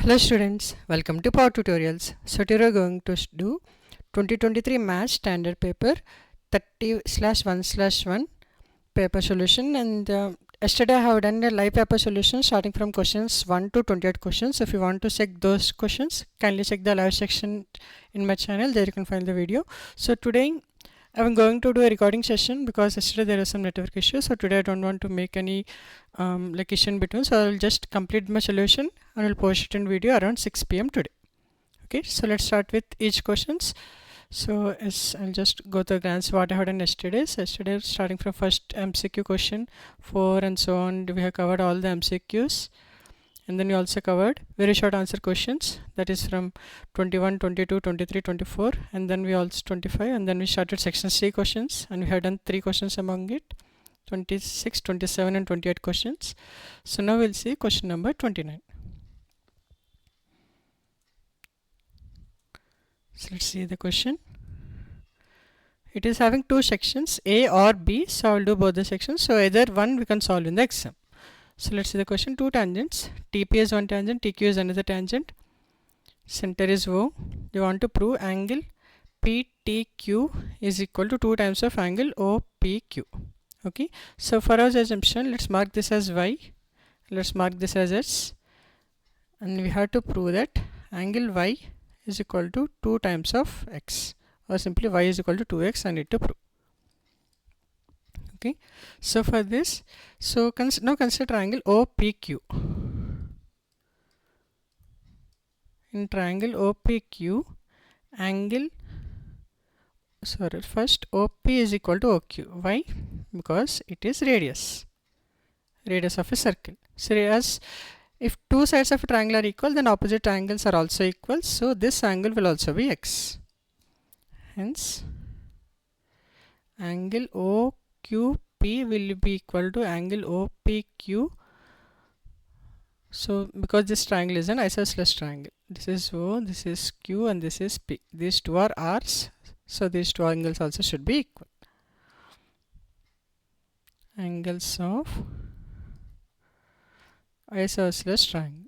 Hello students, welcome to Power Tutorials. So today we are going to do 2023 Maths Standard Paper 30/1/1 paper solution, and yesterday I have done a live paper solution starting from questions 1 to 28 questions. If you want to check those questions, kindly check the live section in my channel, there you can find the video. So today I'm going to do a recording session because yesterday there was some network issue. So today I don't want to make any like issue in between. So I'll just complete my solution and I'll post it in video around 6 p.m. today. Okay, so let's start with each questions. So I'll just go to a glance what I had done yesterday. So yesterday, starting from first MCQ question 4 and so on, we have covered all the MCQs. And then we also covered very short answer questions, that is from 21, 22, 23, 24, and then we also 25, and then we started section C questions, and we have done 3 questions among it, 26, 27 and 28 questions. So now we'll see question number 29. So let's see the question. It is having 2 sections, A or B, so I'll do both the sections. So either one we can solve in the exam. So let's see the question. 2 tangents, TP is one tangent, TQ is another tangent, center is O. You want to prove angle PTQ is equal to 2 times of angle OPQ. Okay, so for our assumption, let's mark this as Y, let's mark this as S, and we have to prove that angle Y is equal to 2 times of X, or simply Y is equal to 2X I need to prove. Okay, so for this, so now consider triangle OPQ. In triangle OPQ, angle, first OP is equal to OQ. Why? Because it is radius of a circle. So as if two sides of a triangle are equal, then opposite angles are also equal. So this angle will also be X. Hence, angle OQP will be equal to angle OPQ. So because this triangle is an isosceles triangle, this is O, this is Q, and this is P. These two are R's, so these two angles also should be equal. Angles of isosceles triangle.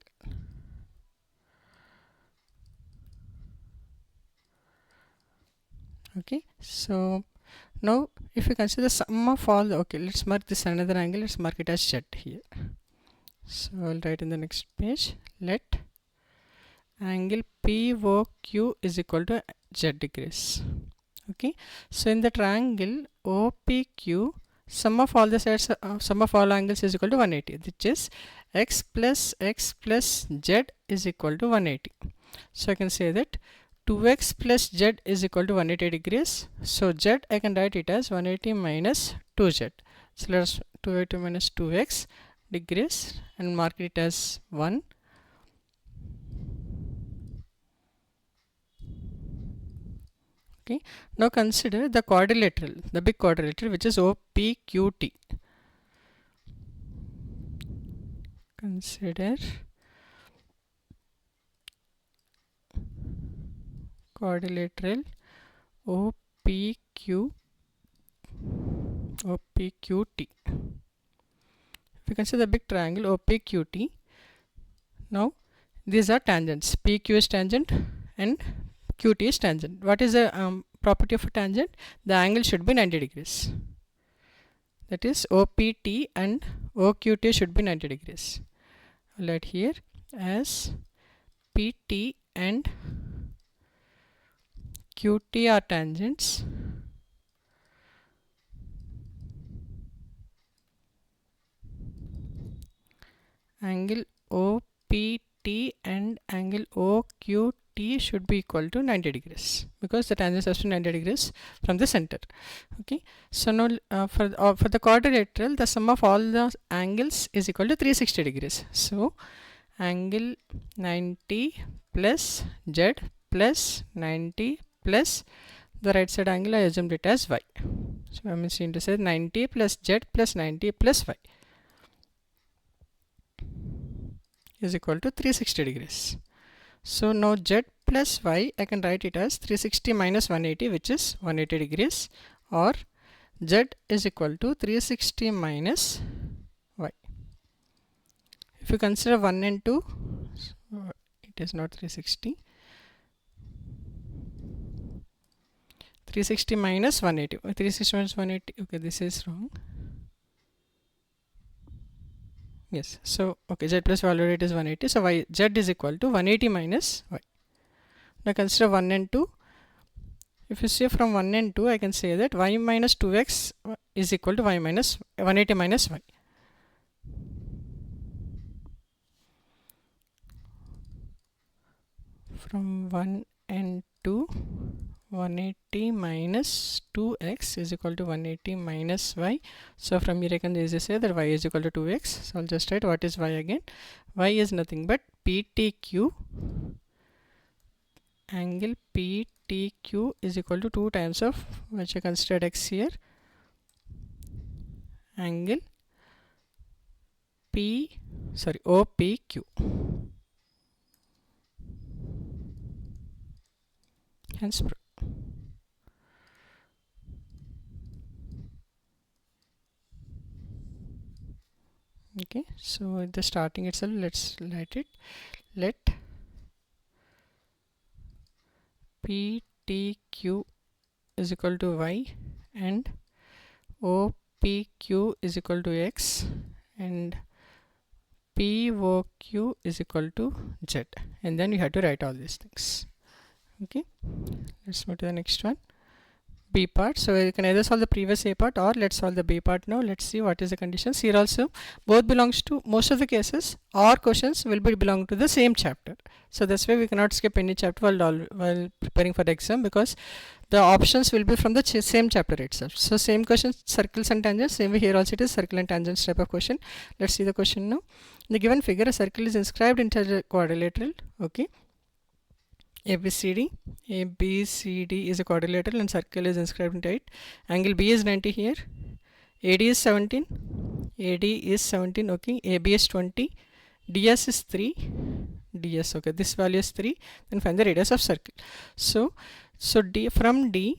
Okay, so now if you consider the sum of all the, okay, let's mark this another angle, let's mark it as Z here. So I'll write in the next page, let angle POQ is equal to Z degrees. Okay, so in the triangle OPQ, sum of all the sides, sum of all angles is equal to 180, which is X plus Z is equal to 180. So I can say that 2X plus Z is equal to 180 degrees. So Z I can write it as 180 minus 2Z. So let's 280 minus 2X degrees and mark it as 1. Okay, now consider the quadrilateral, the big quadrilateral, which is OPQT. Consider quadrilateral OPQT. If you consider the big triangle OPQT, now these are tangents. PQ is tangent and QT is tangent. What is the property of a tangent? The angle should be 90 degrees. That is OPT and OQT should be 90 degrees. I'll write here as PT and QT are tangents. Angle OPT and angle OQT should be equal to 90 degrees because the tangents has to be 90 degrees from the center. Okay, so now for the quadrilateral, the sum of all the angles is equal to 360 degrees. So angle 90 plus Z plus 90 plus the right side angle, I assumed it as Y. So I am going to say 90 plus Z plus 90 plus Y is equal to 360 degrees. So now Z plus Y, I can write it as 360 minus 180, which is 180 degrees, or Z is equal to 360 minus Y. If you consider 1 and 2, it is not 360. 360 minus 180. 360 minus 180. Okay, this is wrong. Yes. So okay, z plus y already it is 180. So y z is equal to 180 minus y. Now consider 1 and 2. If you see from 1 and 2, I can say that y minus 2x is equal to y minus 180 minus y. From 1 and 2, 180 minus 2x is equal to 180 minus y. So from here I can easily say that y is equal to 2x. So I'll just write what is y again. Y is nothing but PTQ. Angle PTQ is equal to 2 times of which I considered x here. Angle OPQ. Hence okay, so at the starting itself, let's write it. Let PTQ is equal to y and OPQ is equal to x and POQ is equal to z, and then you have to write all these things. Okay, let's move to the next one, B part. So you can either solve the previous A part or let's solve the B part now. Let's see what is the conditions. Here also both belongs to, most of the cases or questions will be belong to the same chapter. So that's why we cannot skip any chapter while preparing for the exam, because the options will be from the same chapter itself. So same question, circles and tangents. Same way here also it is circle and tangents type of question. Let's see the question now. In the given figure, a circle is inscribed into the quadrilateral. Okay. ABCD is a quadrilateral and circle is inscribed into it. Angle B is 90 here. AD is 17. Okay. AB is 20. DS is 3. DS, okay. This value is 3. Then find the radius of circle. So from D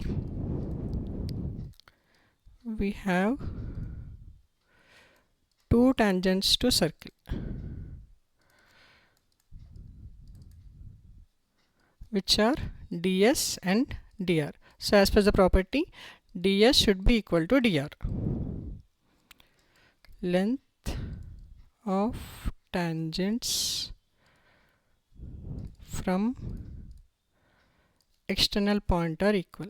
we have 2 tangents to circle, which are ds and dr. So as per the property, ds should be equal to dr. Length of tangents from external point are equal.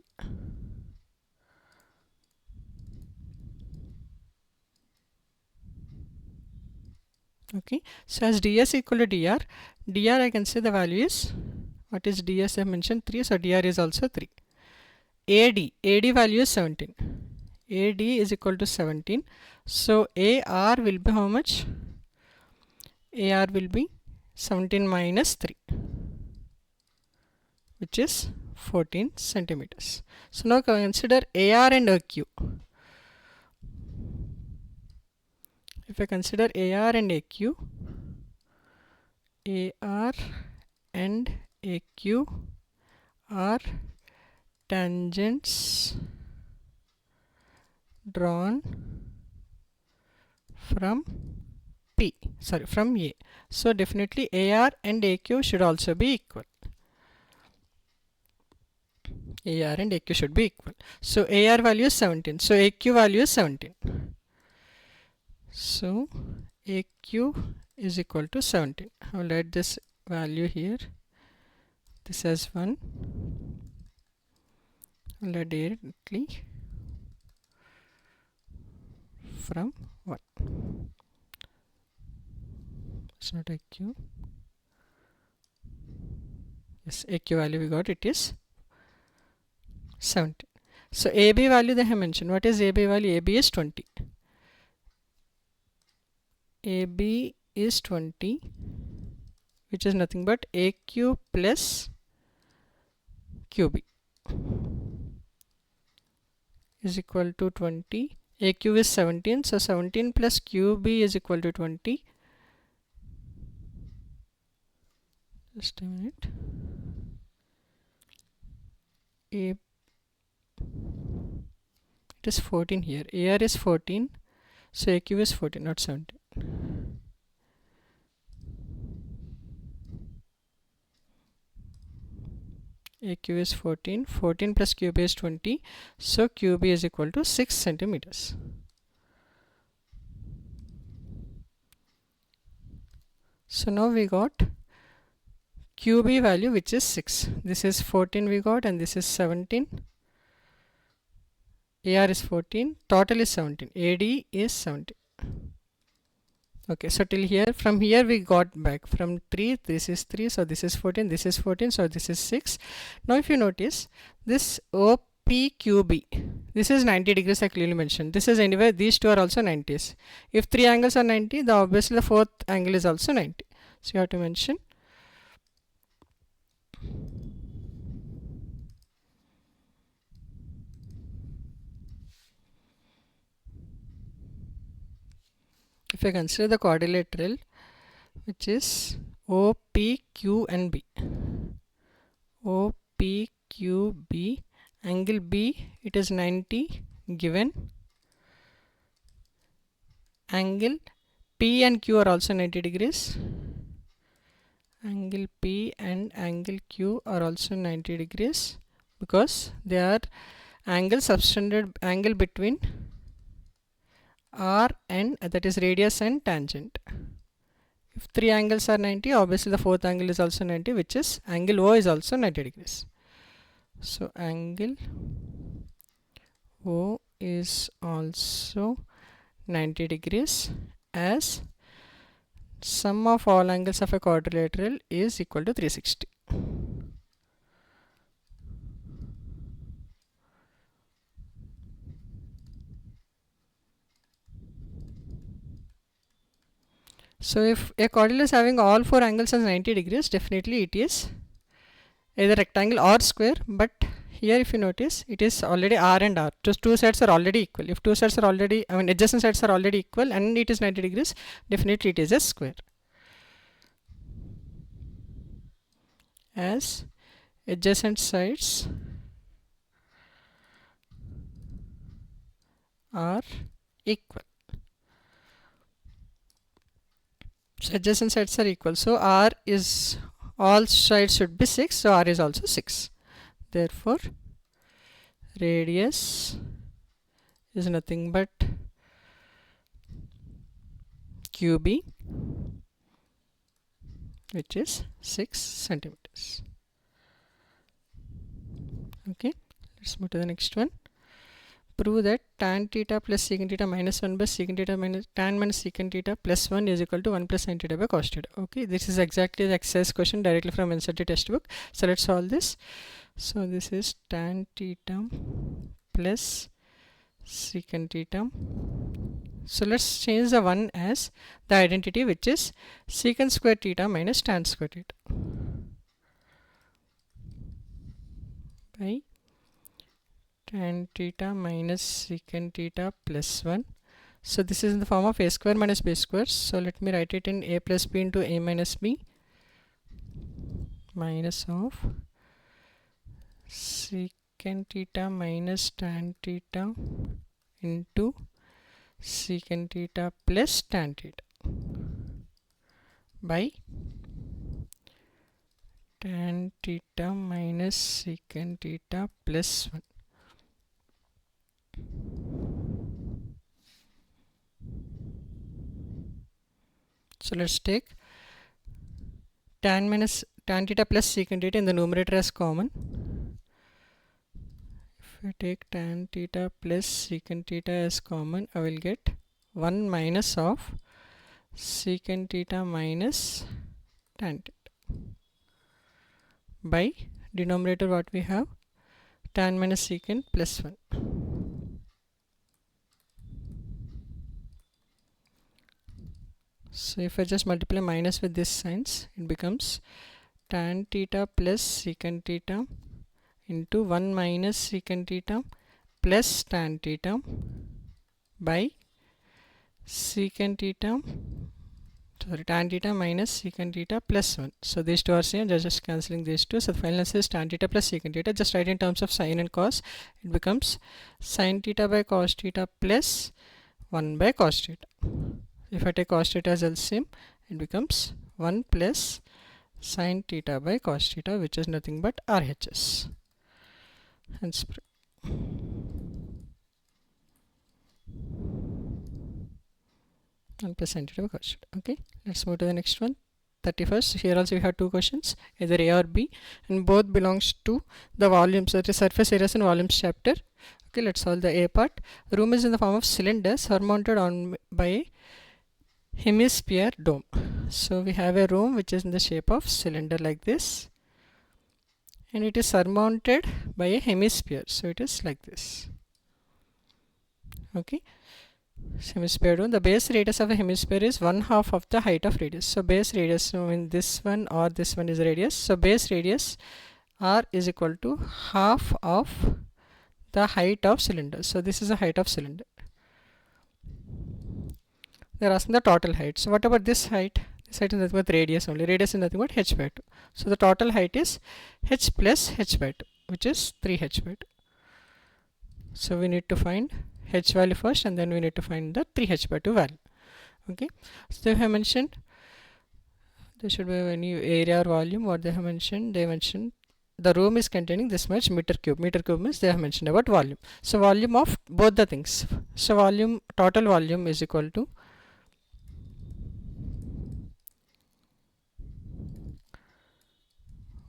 Okay, so as ds equal to dr, I can say the value is, what is ds? I mentioned 3, so dr is also 3. AD value is 17. AD is equal to 17. So AR will be how much? AR will be 17 minus 3, which is 14 centimeters. So now consider AR and AQ. If I consider AR and AQ, AR and AQ are tangents drawn from from A. So definitely AR and AQ should also be equal. AR and AQ should be equal. So AR value is 17. So AQ value is 17. So AQ is equal to 17. I will write this value here. This as 1. I will write directly from 1. It's not AQ. Yes, AQ value we got, it is 17. So AB value they have mentioned. What is AB value? AB is 20. AB is 20, which is nothing but AQ plus QB is equal to 20. AQ is 17, so 17 plus QB is equal to 20. Just a minute. It is 14 here. AR is 14, so AQ is 14, not 17. AQ is 14, 14 plus QB is 20, so QB is equal to 6 centimeters. So now we got QB value, which is 6. This is 14 we got, and this is 17. AR is 14, total is 17, AD is 17. Okay, so till here, from here we got back from 3, this is 3, so this is 14, this is 14, so this is 6. Now if you notice, this OPQB, this is 90 degrees I clearly mentioned. This is anyway, these two are also 90s. If 3 angles are 90, then obviously the fourth angle is also 90. So you have to mention. If I consider the quadrilateral, which is OPQ and B, OPQB, angle B, it is 90 given, angle P and Q are also 90 degrees, angle P and angle Q are also 90 degrees because they are angle subtended angle between R and that is radius and tangent. If 3 angles are 90, obviously the fourth angle is also 90, which is angle O is also 90 degrees. So angle O is also 90 degrees, as sum of all angles of a quadrilateral is equal to 360. So if a quadrilateral is having all 4 angles as 90 degrees, definitely it is either rectangle or square, but here if you notice, it is already R and R. Just two sides are already equal. If two sides are already, adjacent sides are already equal and it is 90 degrees, definitely it is a square. As adjacent sides are equal. So adjacent sides are equal. So R is, all sides should be 6. So R is also 6. Therefore, radius is nothing but QB, which is 6 centimeters. Okay, let's move to the next one. Prove that tan theta plus secant theta minus 1 by secant theta minus tan minus secant theta plus 1 is equal to 1 plus sin theta by cos theta. Okay, this is exactly the exercise question directly from NCERT textbook. So let's solve this. So this is tan theta plus secant theta. So let's change the 1 as the identity, which is secant square theta minus tan square theta by tan theta minus secant theta plus 1. So this is in the form of a square minus b square. So let me write it in a plus b into a minus b minus of secant theta minus tan theta into secant theta plus tan theta by tan theta minus secant theta plus 1. So let's take tan theta plus secant theta in the numerator as common. If I take tan theta plus secant theta as common, I will get 1 minus of secant theta minus tan theta by denominator what we have, tan minus secant plus 1. So if I just multiply minus with this signs, it becomes tan theta plus secant theta into 1 minus secant theta plus tan theta by secant theta, tan theta minus secant theta plus 1. So these two are same, just cancelling these two. So the final answer is tan theta plus secant theta. Just write in terms of sin and cos. It becomes sin theta by cos theta plus 1 by cos theta. If I take cos theta as LCM, it becomes 1 plus sine theta by cos theta, which is nothing but RHS. Hence 1 plus sine theta by cos theta. Okay, let's move to the next one. 31st. Here also we have two questions, either A or B, and both belongs to the volumes, that is surface areas and volumes chapter. Okay, let's solve the A part. The room is in the form of cylinder surmounted on by a hemisphere dome. So we have a room which is in the shape of cylinder like this, and it is surmounted by a hemisphere, so it is like this. Okay, hemisphere dome. The base radius of a hemisphere is 1/2 of the height of radius. So base radius, so when this one or this one is radius, so base radius r is equal to half of the height of cylinder. So this is the height of cylinder. They are asking the total height. So what about this height? This height is nothing but radius only. Radius is nothing but h by 2. So the total height is h plus h by 2, which is 3h by 2. So we need to find h value first, and then we need to find the 3h by 2 value. Okay. So they have mentioned there should be any area or volume. What they have mentioned? They mentioned the room is containing this much meter cube. Meter cube means they have mentioned about volume. So volume of both the things. So volume, total volume is equal to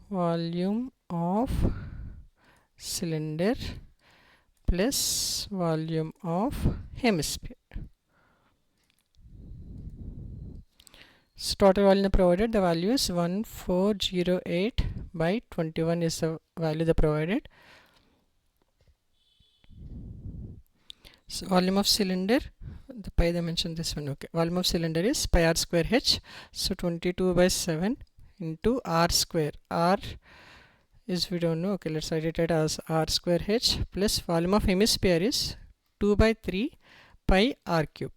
volume of cylinder plus volume of hemisphere. So total volume provided, the value is 1408 by 21 is the value they provided. So volume of cylinder, the pi they mentioned this one. Okay, volume of cylinder is pi r square h. So 22 by 7 into r square. R is, we don't know. Okay, let's write it as r square h plus volume of hemisphere is 2 by 3 pi r cube.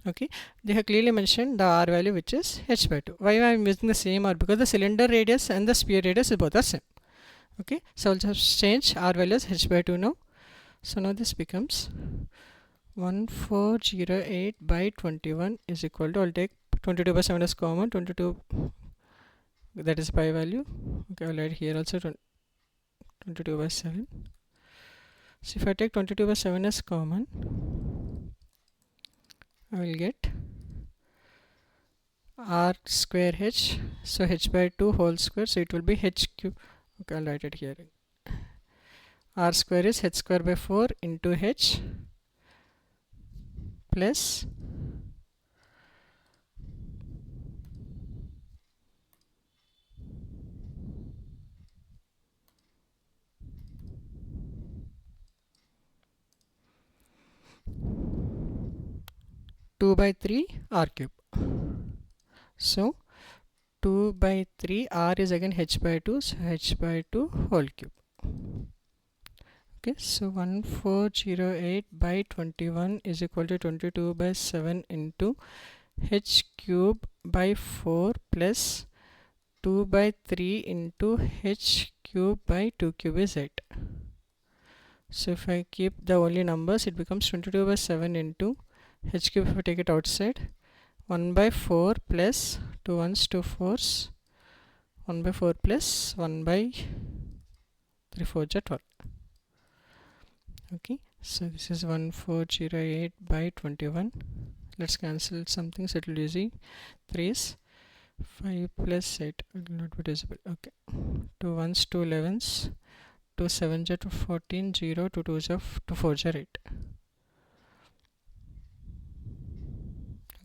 Okay, they have clearly mentioned the r value, which is h by 2. Why I am using the same r? Because the cylinder radius and the sphere radius is both the same. Okay, so I'll just change r value as h by 2 now. So now this becomes 1408 by 21 is equal to, I'll take 22 by 7 as common, 22, that is pi value. Okay, I'll add here also 22 by 7. So if I take 22 by 7 as common, I will get r square h, so h by 2 whole square, so it will be h cube. Okay, I'll write it here. R square is h square by 4 into h plus 2 by 3 r cube. So 2 by 3 r is again h by 2, so h by 2 whole cube. Okay, so 1408 by 21 is equal to 22 by 7 into h cube by 4 plus 2 by 3 into h cube by 2 cube is 8. So if I keep the only numbers, it becomes 22 by 7 into h cube, if I take it outside, 1 by 4 plus 2 1s 2 4s, 1 by 4 plus 1 by 3 4s are 12. Okay, so this is 1408 by 21. Let's cancel something, so it will be easy. 3 is 5 plus 8 will not be visible. Okay, 2 1s 2 11s, 2 7s are 14, 0 2 2s are 2 4s are 8.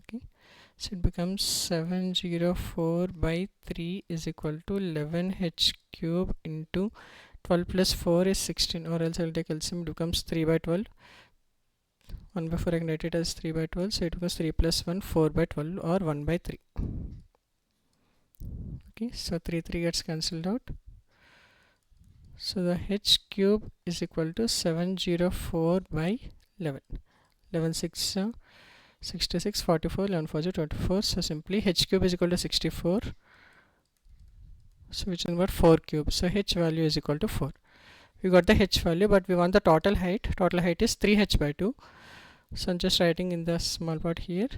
Okay, so it becomes 704 by 3 is equal to 11 h cube into 12 plus 4 is 16, or else I will take LCM, it becomes 3 by 12. 1 by 4 I can write it as 3 by 12, so it becomes 3 plus 1 4 by 12 or 1 by 3. Okay, so 3 3 gets cancelled out. So the h cube is equal to 704 by 11. 11 6 66, 44, 11 4 24. So simply h cube is equal to 64. So which is about 4 cube. So h value is equal to 4. We got the h value, but we want the total height. Total height is 3h by 2. So I'm just writing in the small part here.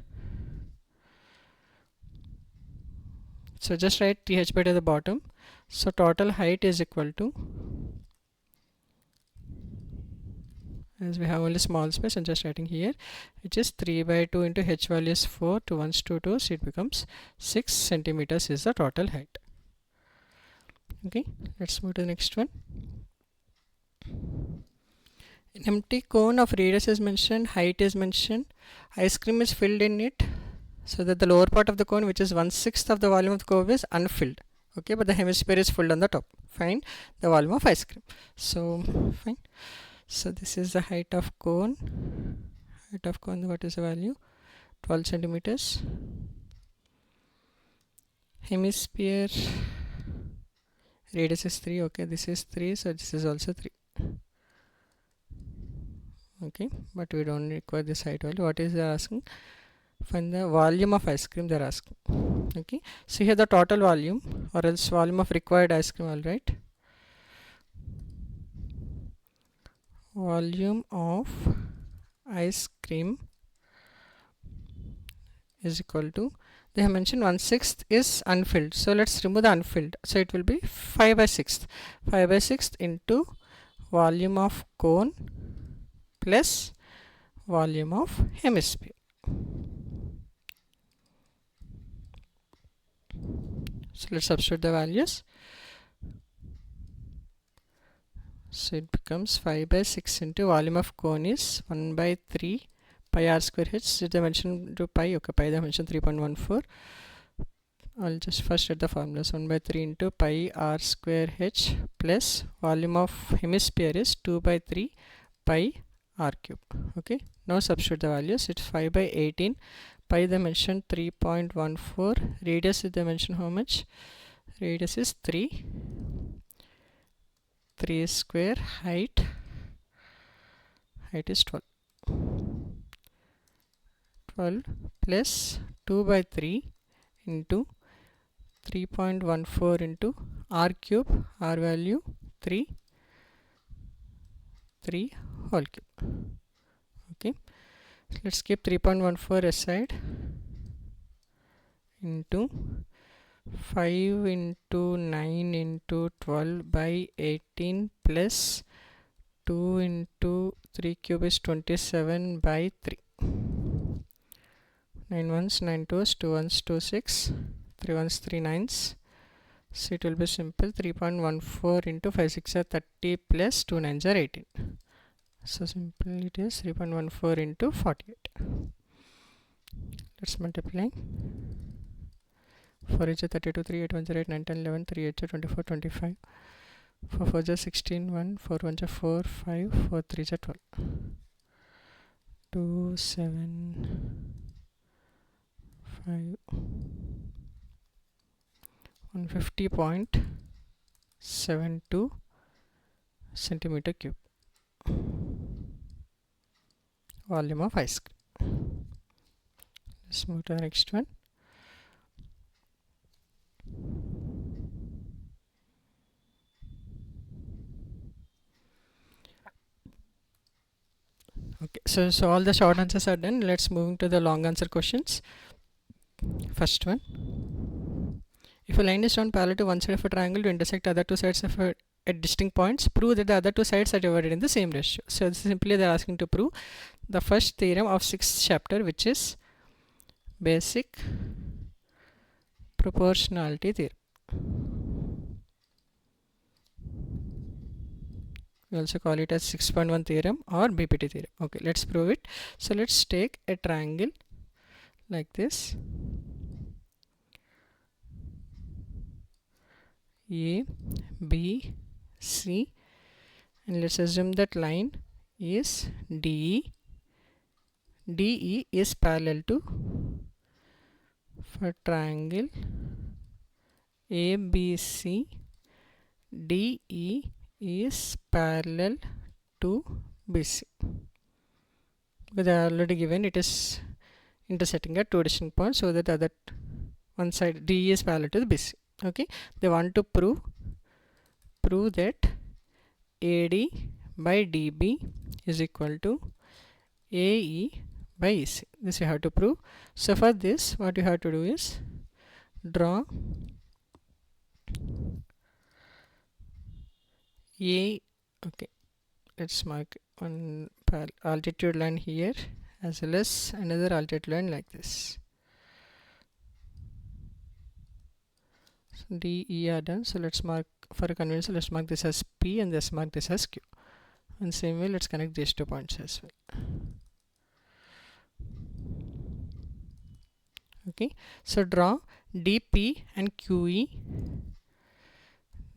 So just write th bit at the bottom. So total height is equal to, as we have only small space, I'm just writing here, which is 3 by 2 into h value is 4, 2 ones 2 2, so it becomes 6 centimeters is the total height. Okay, let's move to the next one. An empty cone of radius is mentioned, height is mentioned, ice cream is filled in it, so that the lower part of the cone, which is 1/6 of the volume of the cone, is unfilled. Okay, but the hemisphere is filled on the top. Find the volume of ice cream. So fine. So this is the height of cone. Height of cone, what is the value? 12 centimeters. Hemisphere radius is 3. Okay, this is 3, so this is also 3. Okay, but we don't require this height value. What is they asking? Find the volume of ice cream they're asking. Okay, so here the total volume, or else volume of required ice cream, all right. Volume of ice cream is equal to, they have mentioned 1/6 is unfilled, so let's remove the unfilled, so it will be 5 by 6. 5 by 6 into volume of cone plus volume of hemisphere. So let's substitute the values. So it becomes 5 by 6 into volume of cone is 1 by 3 pi r square h. So dimension to pi, okay, pi dimension 3.14. I'll just first write the formulas. 1 by 3 into pi r square h plus volume of hemisphere is 2 by 3 pi r cube. Okay, now substitute the values. It's 5 by 18. Pi dimension 3.14. Radius is dimension how much? Radius is 3. 3 square. Height is 12. 12 plus 2 by 3 into 3.14 into r cube, r value 3 whole cube. Okay, so let's keep 3.14 aside, into 5 into 9 into 12 by 18 plus 2 into 3 cube is 27 by 3. 9 ones 9 twos, 2 ones 2 6, 3 ones 3 nines. So it will be simple. 3.14 into 5 6 are 30 plus 2 nines are 18. So simple it is 3.14 into 48. Let's multiply. 4 is 32, 3 8 1 8 9 10 11, 3 8 24 25, 4 4 is 16 1, 4 1 is 4 5, 4 3 is 12, 2 7 5, 150.72 centimeter cube volume of ice cream. Let's move to the next one. Okay, so all the short answers are done. Let's move to the long answer questions. First one. If a line is drawn parallel to one side of a triangle to intersect other two sides of a at distinct points, prove that the other two sides are divided in the same ratio. So simply they are asking to prove the first theorem of 6th chapter, which is basic proportionality theorem. We also call it as 6.1 theorem or BPT theorem. Okay, let's prove it. So let's take a triangle like this. A, B, C, and let's assume that line is DE. DE is parallel to, for triangle ABC, DE is parallel to BC. Because they are already given it is intersecting at two distinct points, so that other one side DE is parallel to the BC. Okay, they want to prove that AD by DB is equal to AE by EC. This you have to prove. So for this, what you have to do is draw A, okay, let's mark one altitude line here as well as another altitude line like this. So D, E are done. So let's mark, for convenience, let's mark this as P and let's mark this as Q. And same way, let's connect these 2 points as well. Okay, so draw DP and QE,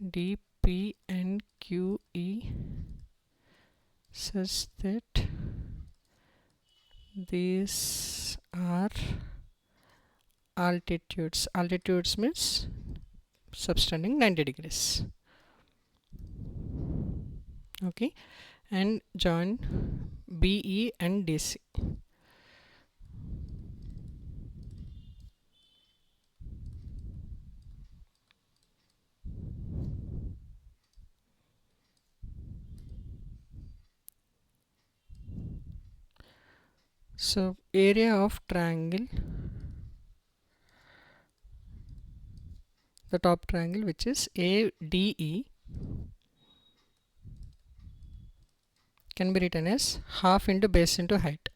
DP and QE such that these are altitudes. Altitudes means subtending 90 degrees. Okay, and join BE and DC. So area of triangle, the top triangle, which is ADE, can be written as half into base into height.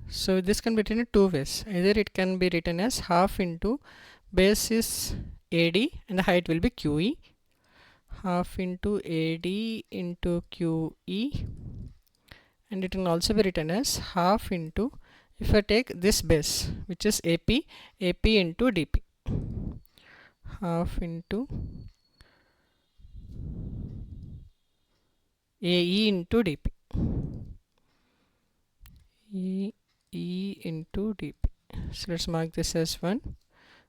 So this can be written in 2 ways. Either it can be written as half into base is AD and the height will be QE, half into AD into QE, and it can also be written as half into, if I take this base which is AP, AP into DP, half into AE into DP, E into DP. So let's mark this as 1.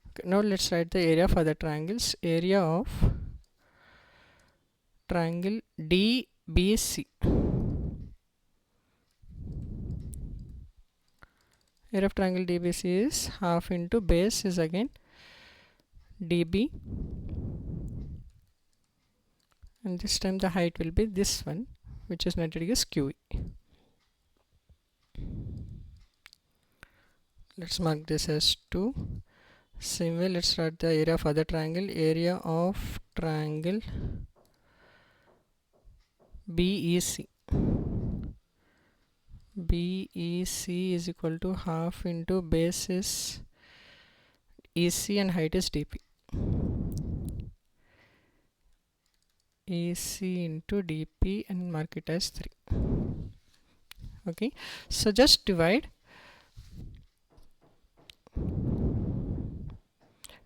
Okay, now let's write the area for the triangles. Area of triangle DBC. Area of triangle DBC is half into base is again DB, and this time the height will be this one, which is 90 degrees QE. Let's mark this as 2. Same way, let's write the area for the triangle. Area of triangle BEC. BEC is equal to half into base is EC and height is DP. EC into DP and mark it as 3. Okay, so just divide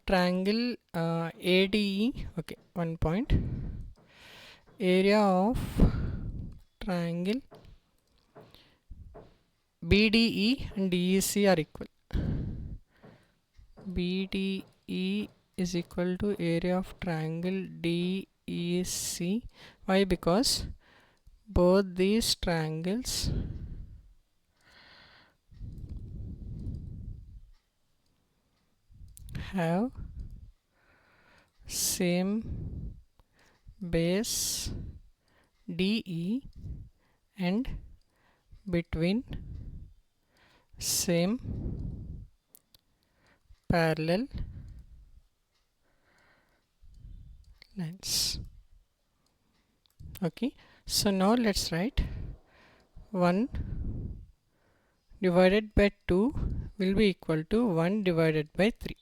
triangle ADE, okay, 1 point. Area of triangle BDE and DEC are equal. BDE is equal to area of triangle DEC. Why? Because both these triangles have same base DE and between same parallel lines. Okay, so now let's write 1 divided by 2 will be equal to 1 divided by 3.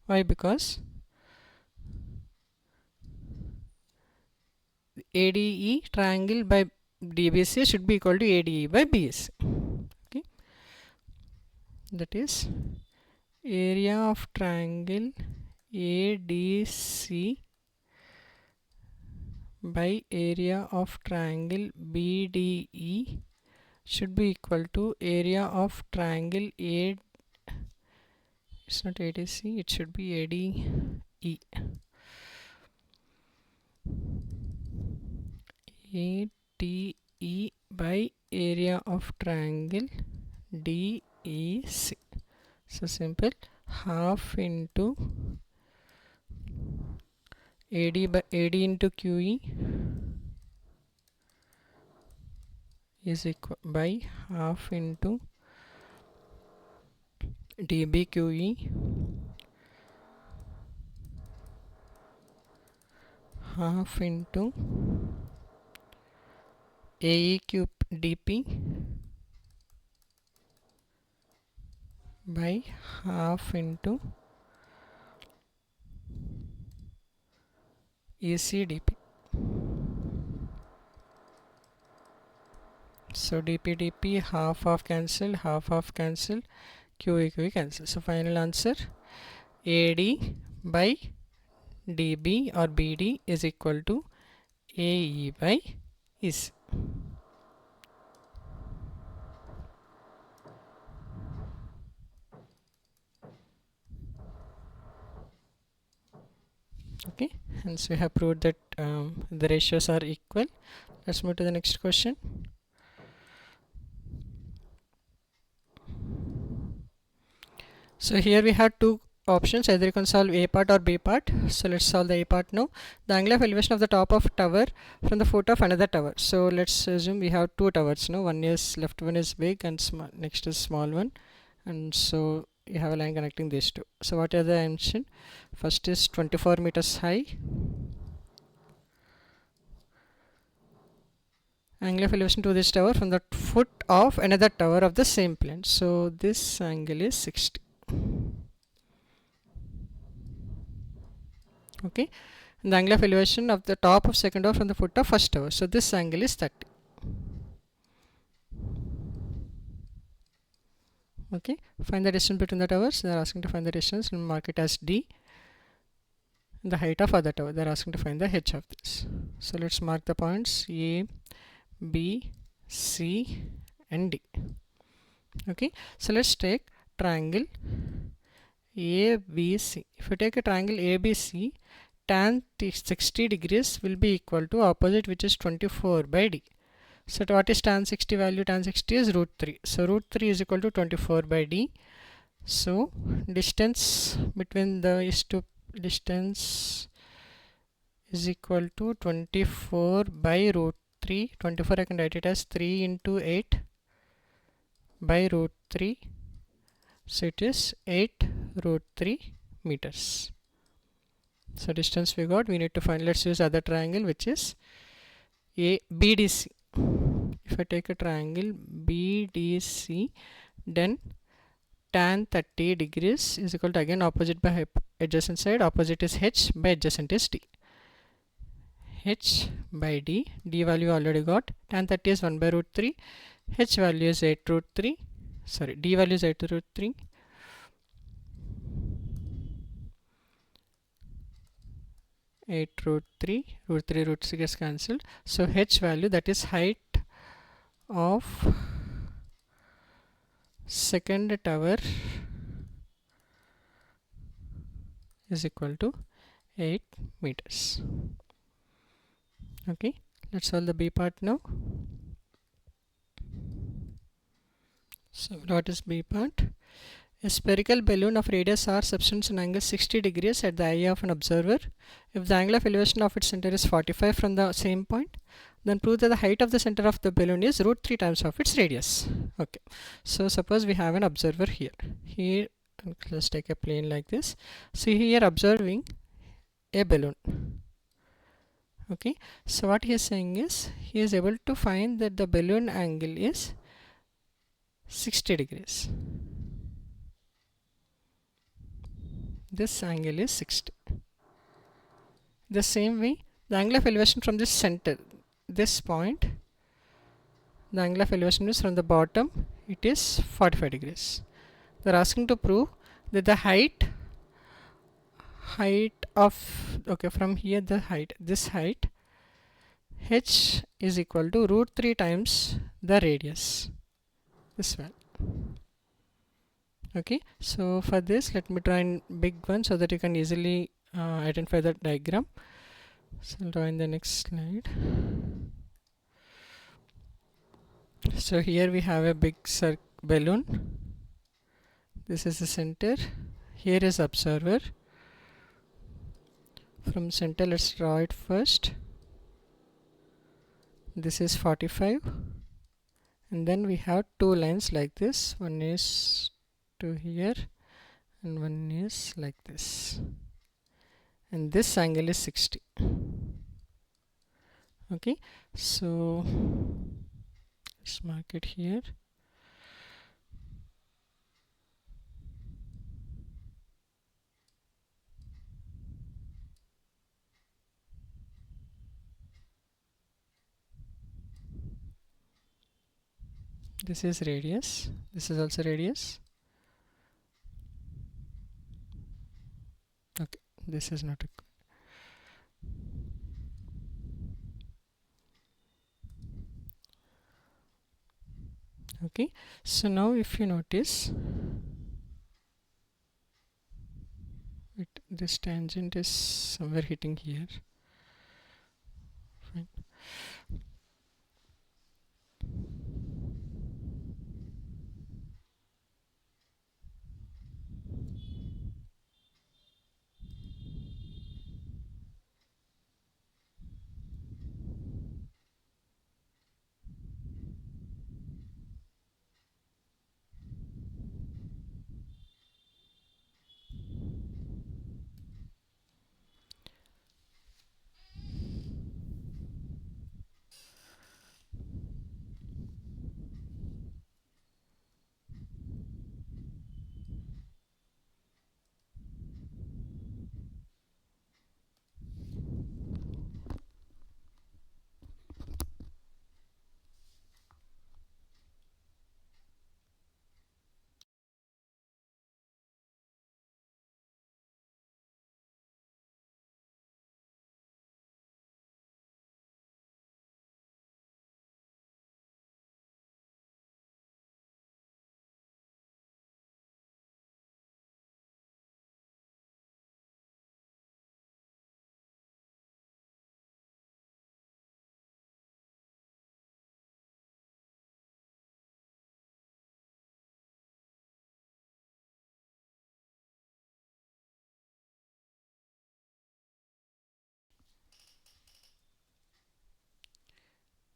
Why? Because ADE triangle by DBC should be equal to ADE by BC. Okay, that is area of triangle ADC by area of triangle BDE should be equal to area of triangle A. It's not ADC, it should be ADE. ADE by area of triangle DEC. So simple, half into AD by AD into QE is equal by half into DBQE, half into AE cube dP by half into EC dP. So dP half cancel, half cancel, QE cancel. So final answer AD by DB or BD is equal to AE by EC. Okay, hence we have proved that the ratios are equal. Let's move to the next question. So here we have two options, either you can solve A part or B part. So let's solve the A part now. The angle of elevation of the top of tower from the foot of another tower. So let's assume we have two towers now. One is left one is big and next is small one, and so you have a line connecting these two. So what are the dimension? First is 24 meters high. Angle of elevation to this tower from the foot of another tower of the same plane. So this angle is 60. Okay, and the angle of elevation of the top of second tower from the foot of first tower. So this angle is 30. Okay, find the distance between the towers. They are asking to find the distance and mark it as D. And the height of other tower. They are asking to find the h of this. So let's mark the points A, B, C, and D. Okay, so let's take triangle ABC. If you take a triangle ABC, tan 60 degrees will be equal to opposite, which is 24 by D. So what is tan 60 value? Tan 60 is root 3. So root 3 is equal to 24 by D. So distance between the distance is equal to 24 by root 3. 24 I can write it as 3 into 8 by root 3. So it is 8 root 3 meters. So distance we got. We need to find. Let's use other triangle, which is BDC. If I take a triangle BDC, then tan 30 degrees is equal to, again, opposite by adjacent side. Opposite is h by adjacent is d. H by d. D value already got. Tan 30 is 1 by root 3. H value is 8 root 3. Sorry, d value is 8 root 3. 8 root 3. Root 3 root 6 gets cancelled. So h value, that is height of second tower, is equal to 8 meters. Okay, let's solve the B part now. So what is B part? A spherical balloon of radius r subtends an angle 60 degrees at the eye of an observer. If the angle of elevation of its center is 45 from the same point, then prove that the height of the center of the balloon is root 3 times of its radius. Okay, so suppose we have an observer here. Here, let's take a plane like this. See here, observing a balloon. Okay, so what he is saying is, he is able to find that the balloon angle is 60 degrees. This angle is 60. The same way, the angle of elevation from this center, this point, the angle of elevation is from the bottom, it is 45 degrees. They are asking to prove that the height of, okay, from here the height, this height, h is equal to root 3 times the radius, this one. Okay, so for this, let me draw in big one so that you can easily identify the diagram. So I'll draw in the next slide. So here we have a big balloon. This is the center. Here is observer. From center, let's draw it first. This is 45, and then we have two lines like this. One is to here and one is like this, and this angle is 60. Okay, so let's mark it here. This is radius, this is also radius. Okay, this is not required. Okay, so now if you notice, this tangent is somewhere hitting here. Fine.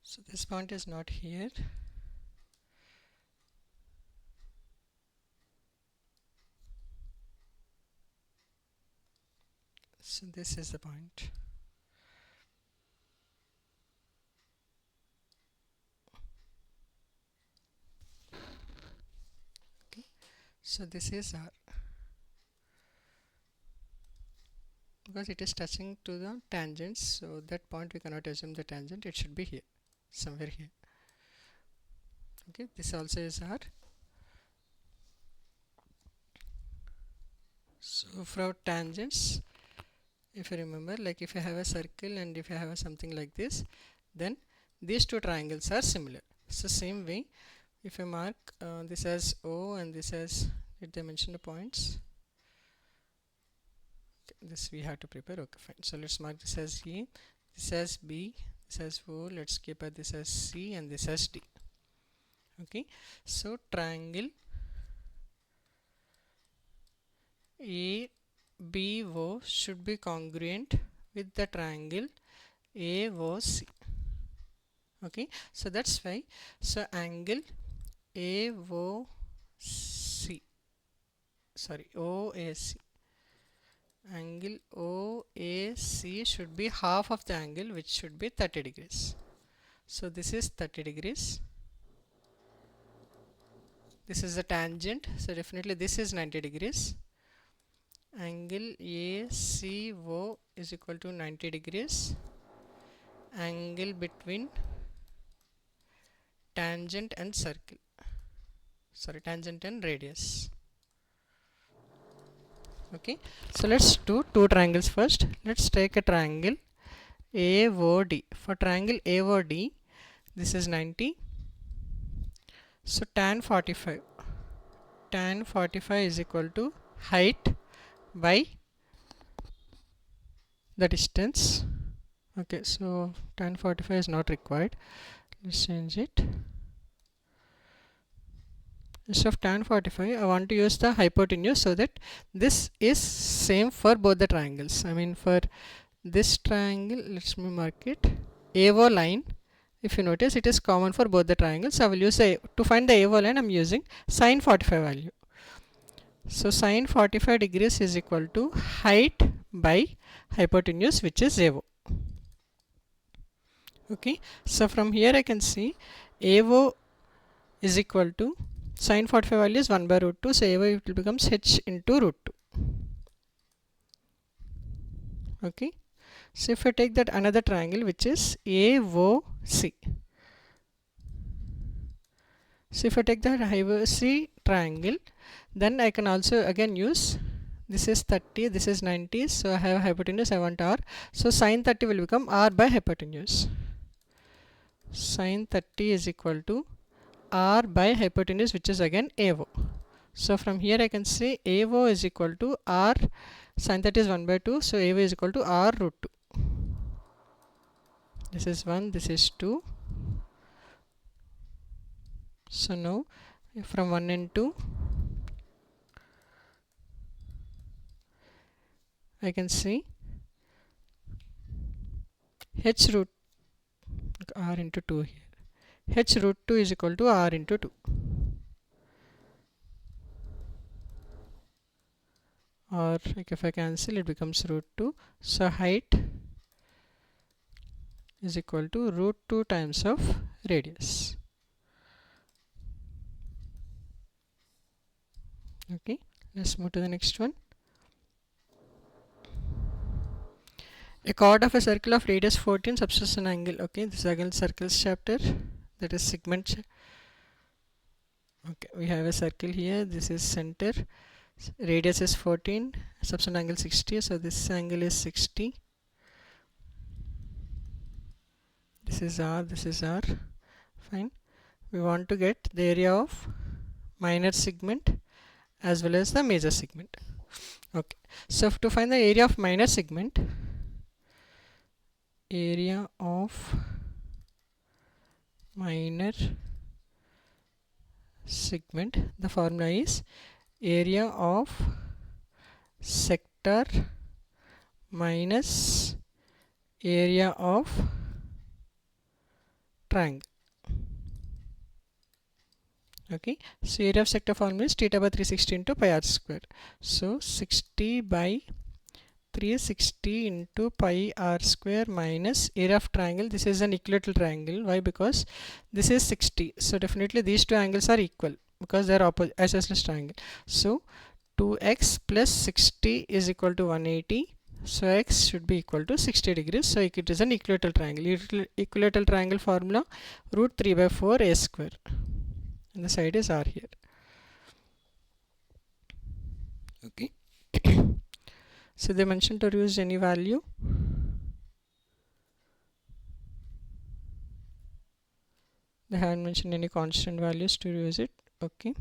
So this point is not here. So this is the point. Okay, so this is R. Because it is touching to the tangents, so that point we cannot assume the tangent, it should be here, somewhere here. Okay, this also is R. So for tangents, if you remember, like if you have a circle and if you have something like this, then these two triangles are similar. So same way, if I mark this as O and this as, did they mention the points? Okay, this we have to prepare. Okay, fine. So let's mark this as A, this as B, this as O. Let's keep this as C and this as D. Okay, so triangle ABO should be congruent with the triangle AOC. Okay, so that's why, so angle AOC, sorry, OAC, angle OAC should be half of the angle, which should be 30 degrees. So this is 30 degrees. This is the tangent, so definitely this is 90 degrees. Angle ACO is equal to 90 degrees. Angle between tangent and circle, sorry, tangent and radius. Okay, so let's do two triangles first. Let's take a triangle AOD. For triangle AOD, this is 90. So tan 45 is equal to height by the distance. Okay, so tan 45 is not required. Let's change it. Instead of tan 45, I want to use the hypotenuse, so that this is same for both the triangles. I mean, for this triangle, let me mark it, AO line. If you notice, it is common for both the triangles. I will use to find the AO line, I am using sin 45 value. So sin 45 degrees is equal to height by hypotenuse, which is AO. Okay, so from here I can see AO is equal to sine 45 value is 1 by root 2, so AO it will becomes h into root 2. Okay, so if I take that another triangle which is AOC, so if I take that AOC triangle, then I can also again use, this is 30, this is 90, so I have hypotenuse, I want r, so sine 30 will become r by hypotenuse. Sine 30 is equal to r by hypotenuse, which is again AO. So from here I can say AO is equal to r, sine 30 is 1 by 2, so AO is equal to r root 2. This is 1, this is 2. So now from 1 and 2 I can see h root r into 2 here. H root 2 is equal to r into 2. Or like if I cancel, it becomes root 2. So height is equal to root 2 times of radius. Okay, let's move to the next one. A chord of a circle of radius 14 subtends an angle. Okay, this is again circles chapter, that is segment. Okay, we have a circle here, this is center, radius is 14, subtend angle 60, so this angle is 60. This is r, this is r. Fine, we want to get the area of minor segment as well as the major segment. Okay, so to find the area of minor segment, area of minor segment, the formula is area of sector minus area of triangle. Okay, so area of sector formula is theta by 360 into pi r square. So 60 by 360 into pi r square minus area of triangle. This is an equilateral triangle. Why? Because this is 60. So definitely these two angles are equal because they are opposite, isosceles triangle. So 2x plus 60 is equal to 180. So x should be equal to 60 degrees. So it is an equilateral triangle. Equilateral triangle formula root 3 by 4 a square. And the side is r here. Okay. So they mentioned to use any value. They haven't mentioned any constant values to use it. Okay.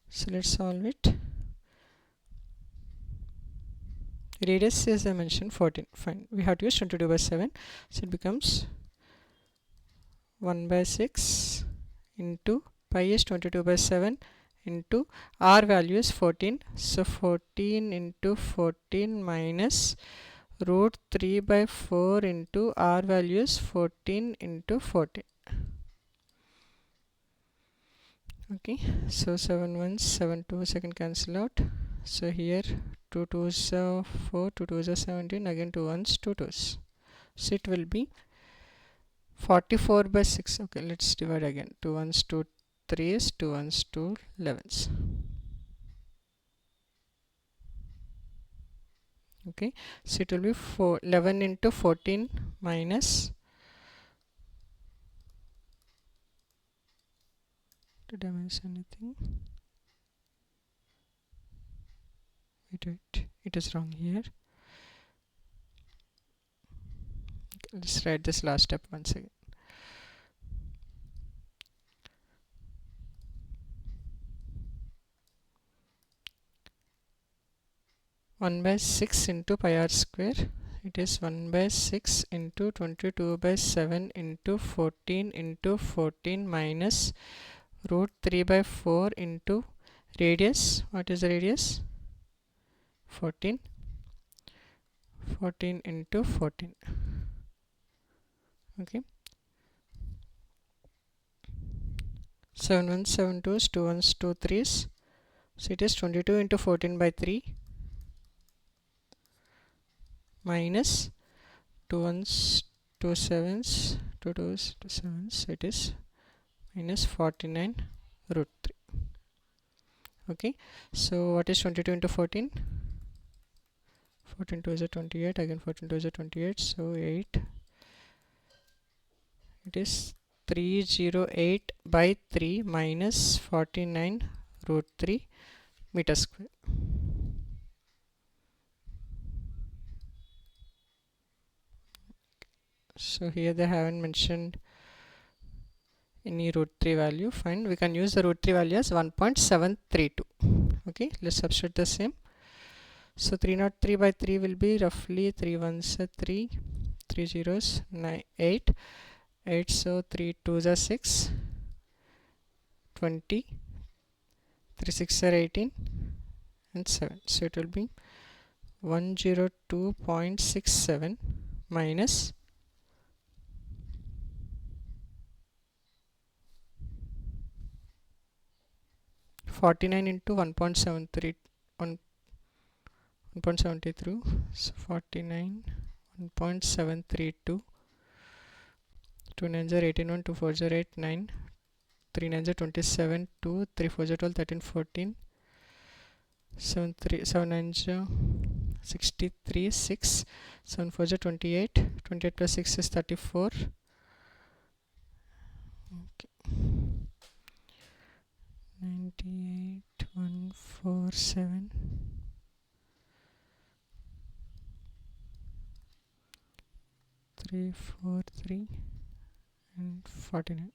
So let's solve it. Radius, as I mentioned, 14. Fine. We have to use 22 by 7. So it becomes 1 by 6 into pi is 22 by 7 into r value is 14. So 14 into 14 minus root 3 by 4 into r value is 14 into 14. Okay, so 7 ones, 7 2s I can cancel out. So here 2 2s are 4, 2 2s are 17, again 2 ones, 2 2s. So it will be 44 by 6. Okay, let's divide again. 2 ones, 2 3s, 2 ones, 2 11s. Okay, so it will be 11 into 14 minus, did I miss anything? Wait, it is wrong here. Okay, let's write this last step once again. One by 6 into pi r square, it is 1 by 6 into 22 by 7 into 14 into 14 minus root 3 by 4 into radius. What is the radius? 14. 14 into 14. Okay, 7 1s 7 2s 2 1s 2 3s. So it is 22 into 14 by 3 minus 2 1s 2 7s 2 2s 2 7s. It is minus 49 root 3. Okay, so what is 22 into 14? 14 2 is a 28, again 14 2 is a 28, so 8. It is 308 by 3 minus 49 root 3 meter square. So here they haven't mentioned any root 3 value. Fine, we can use the root 3 value as 1.732. Okay, let's substitute the same. So 303 by 3 will be roughly 3 ones are 3, 3 zeros 9 8, 8, so 3 2s are 6, 20, 3 6 are 18 and 7. So it will be 102.67 minus 49 into 1.73 1.73, so 49 1.732, 2 9s are 18, 1 2 4s are 8 9, 3 9s are 27, 2 3 4s are 12 13 14, 7 3 7 9s are 63 6, 7 4s are 28, 28 plus 6 is 34. Okay, 98 147 343 and 49.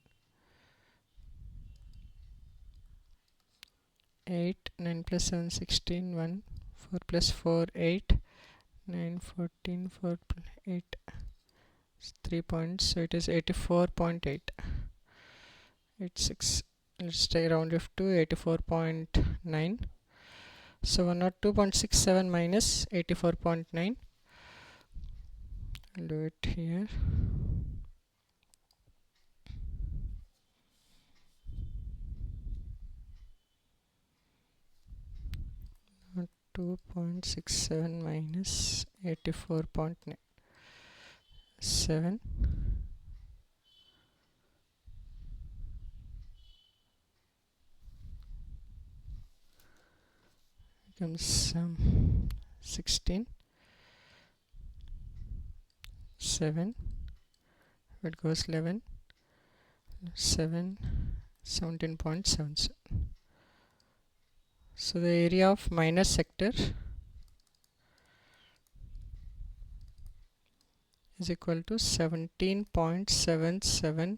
8 9 plus 7 16 1 4 plus 4 8 9 14 4 plus 8 3 points, so it is 84.8 86. Let's take round off to 84.9. So 102.67 minus 84.9. I'll do it here. 2.67 minus 84.7 becomes 16 7, it goes 11 7 17.77. So the area of minor sector is equal to 17.77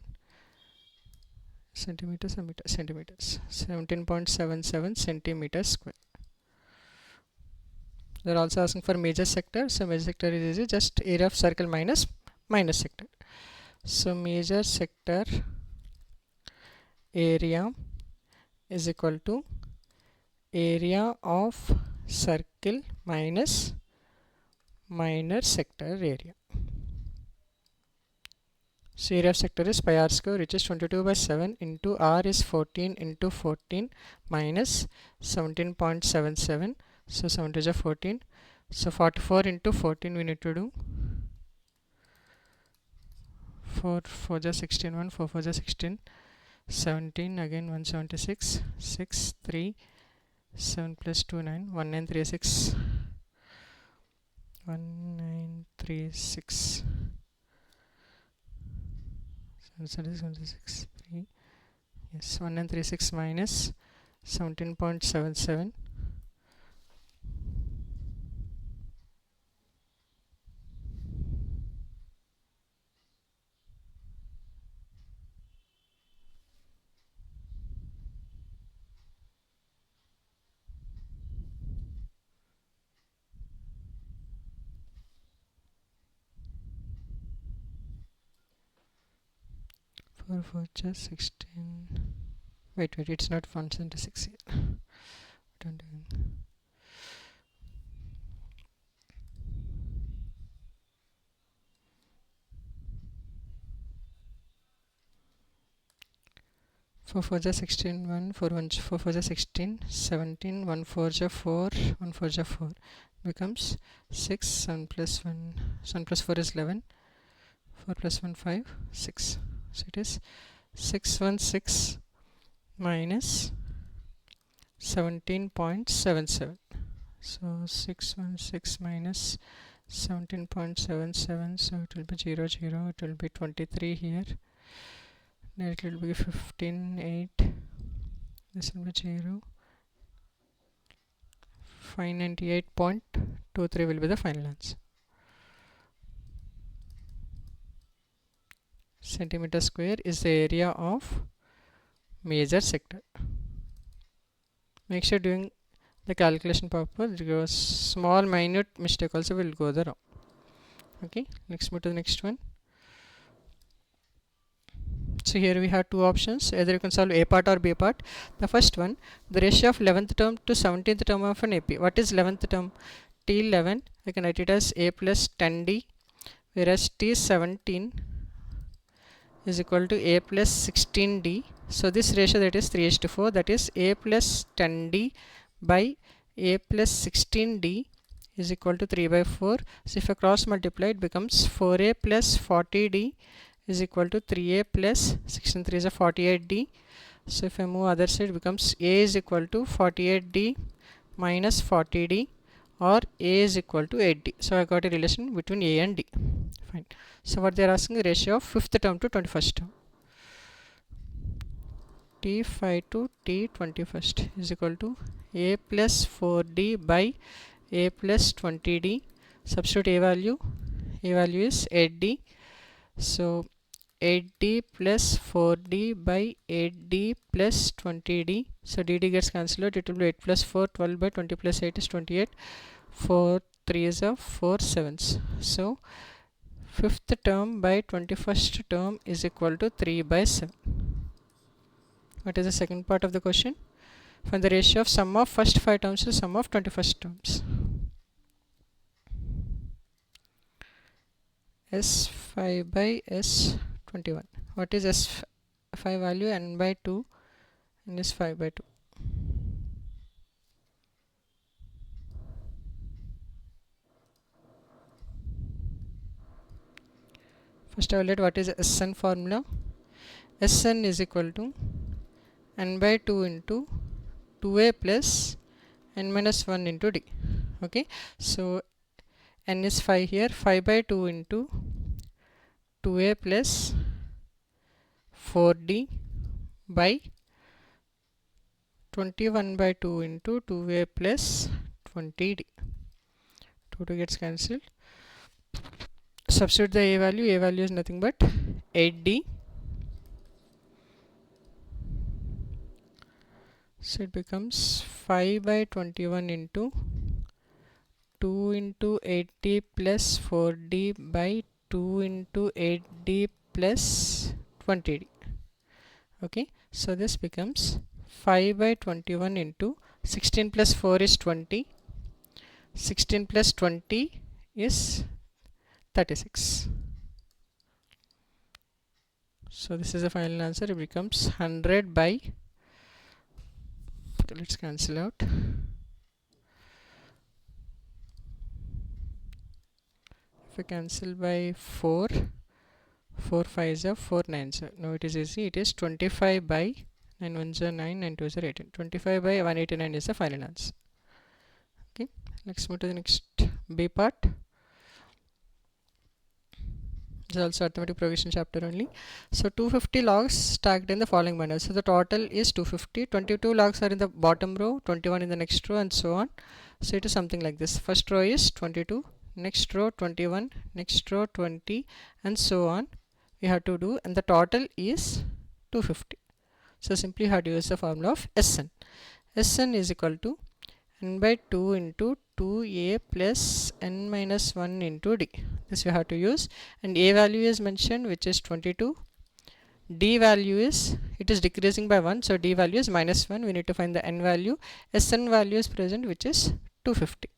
centimeters or centimeters, 17.77 centimeters square. They're also asking for major sector, so major sector is easy, just area of circle minus minor sector. So major sector area is equal to area of circle minus minor sector area. So area of sector is pi r square, which is 22 by 7 into r is 14 into 14 minus 17.77. So 7 is a 14. So 44 into 14 we need to do. 4 4 is 16, 1 4 4 is 16, 17 again 176, 6 3 7 plus 2 9, 1936, 1936. So that is 166 3, yes, 1936 minus 17.77. For 4 just 16. Wait, it's not 176 here. What am I doing? 4 4 ja 16, 1 4 1 4 4 ja 16, 17, 1 4 ja 4, 1 4 ja 4 becomes 6, 7 plus 1, 7 plus 4 is 11, 4 plus 1 5, 6. So it is 616 minus 17.77. So 616 minus 17.77, so it will be 0 0, it will be 23 here, then it will be 15 8, this will be 0, 598.23 will be the final answer. Centimeter square is the area of major sector. Make sure doing the calculation proper, because small minute mistake also will go the wrong. Okay, let's move to the next one. So here we have two options, either you can solve A part or B part. The first one, the ratio of 11th term to 17th term of an AP. What is 11th term? T11, I can write it as A plus 10D, whereas T17 is equal to A plus 16D. So this ratio, that is 3:4, that is A plus 10D by A plus 16D is equal to 3/4. So if I cross multiply, it becomes 4A plus 40D is equal to 3A plus 16 3 is a 48D. So if I move other side, it becomes A is equal to 48D minus 40D, or A is equal to 8D. So I got a relation between A and D. Fine. So what they are asking, the ratio of 5th term to 21st term. T5 to T21st is equal to A plus 4D by A plus 20D. Substitute A value is 8D. So 8D plus 4D by 8D plus 20D. So DD gets cancelled. It will be 8 plus 4, 12 by 20 plus 8 is 28. 4 3 is a 4 7s. So 5th term by 21st term is equal to 3/7. What is the second part of the question? Find the ratio of sum of first 5 terms to sum of 21st terms. S5 by S21. What is S5 value? N by 2 and is 5 by 2. First evaluate what is Sn formula. Sn is equal to n by 2 into 2a plus n minus 1 into d. Okay, so n is 5 here, 5 by 2 into 2a plus 4d by 21 by 2 into 2a plus 20d. 2 gets cancelled. Substitute the a value is nothing but 8d. So it becomes 5 by 21 into 2 into 8d plus 4d by 2 into 8d plus 20d. Okay, so this becomes 5 by 21 into 16 plus 4 is 20. 16 plus 20 is 36. So this is the final answer. It becomes 100 by, let's cancel out. If I cancel by 4, 4 5s are 4 9s. Now it is easy. It is 25 by 9 1s are 9, 9 2s are 18. 25 by 189 is the final answer. Okay, let's move to the next B part. This is also arithmetic progression chapter only. So 250 logs stacked in the following manner. So the total is 250. 22 logs are in the bottom row, 21 in the next row, and so on. So it is something like this. First row is 22, next row 21, next row 20, and so on. We have to do, and the total is 250. So simply you have to use the formula of Sn. Sn is equal to n by 2 into 2a plus n minus 1 into d. This we have to use, and a value is mentioned, which is 22. D value is, it is decreasing by 1, so d value is minus 1. We need to find the n value. Sn value is present, which is 250.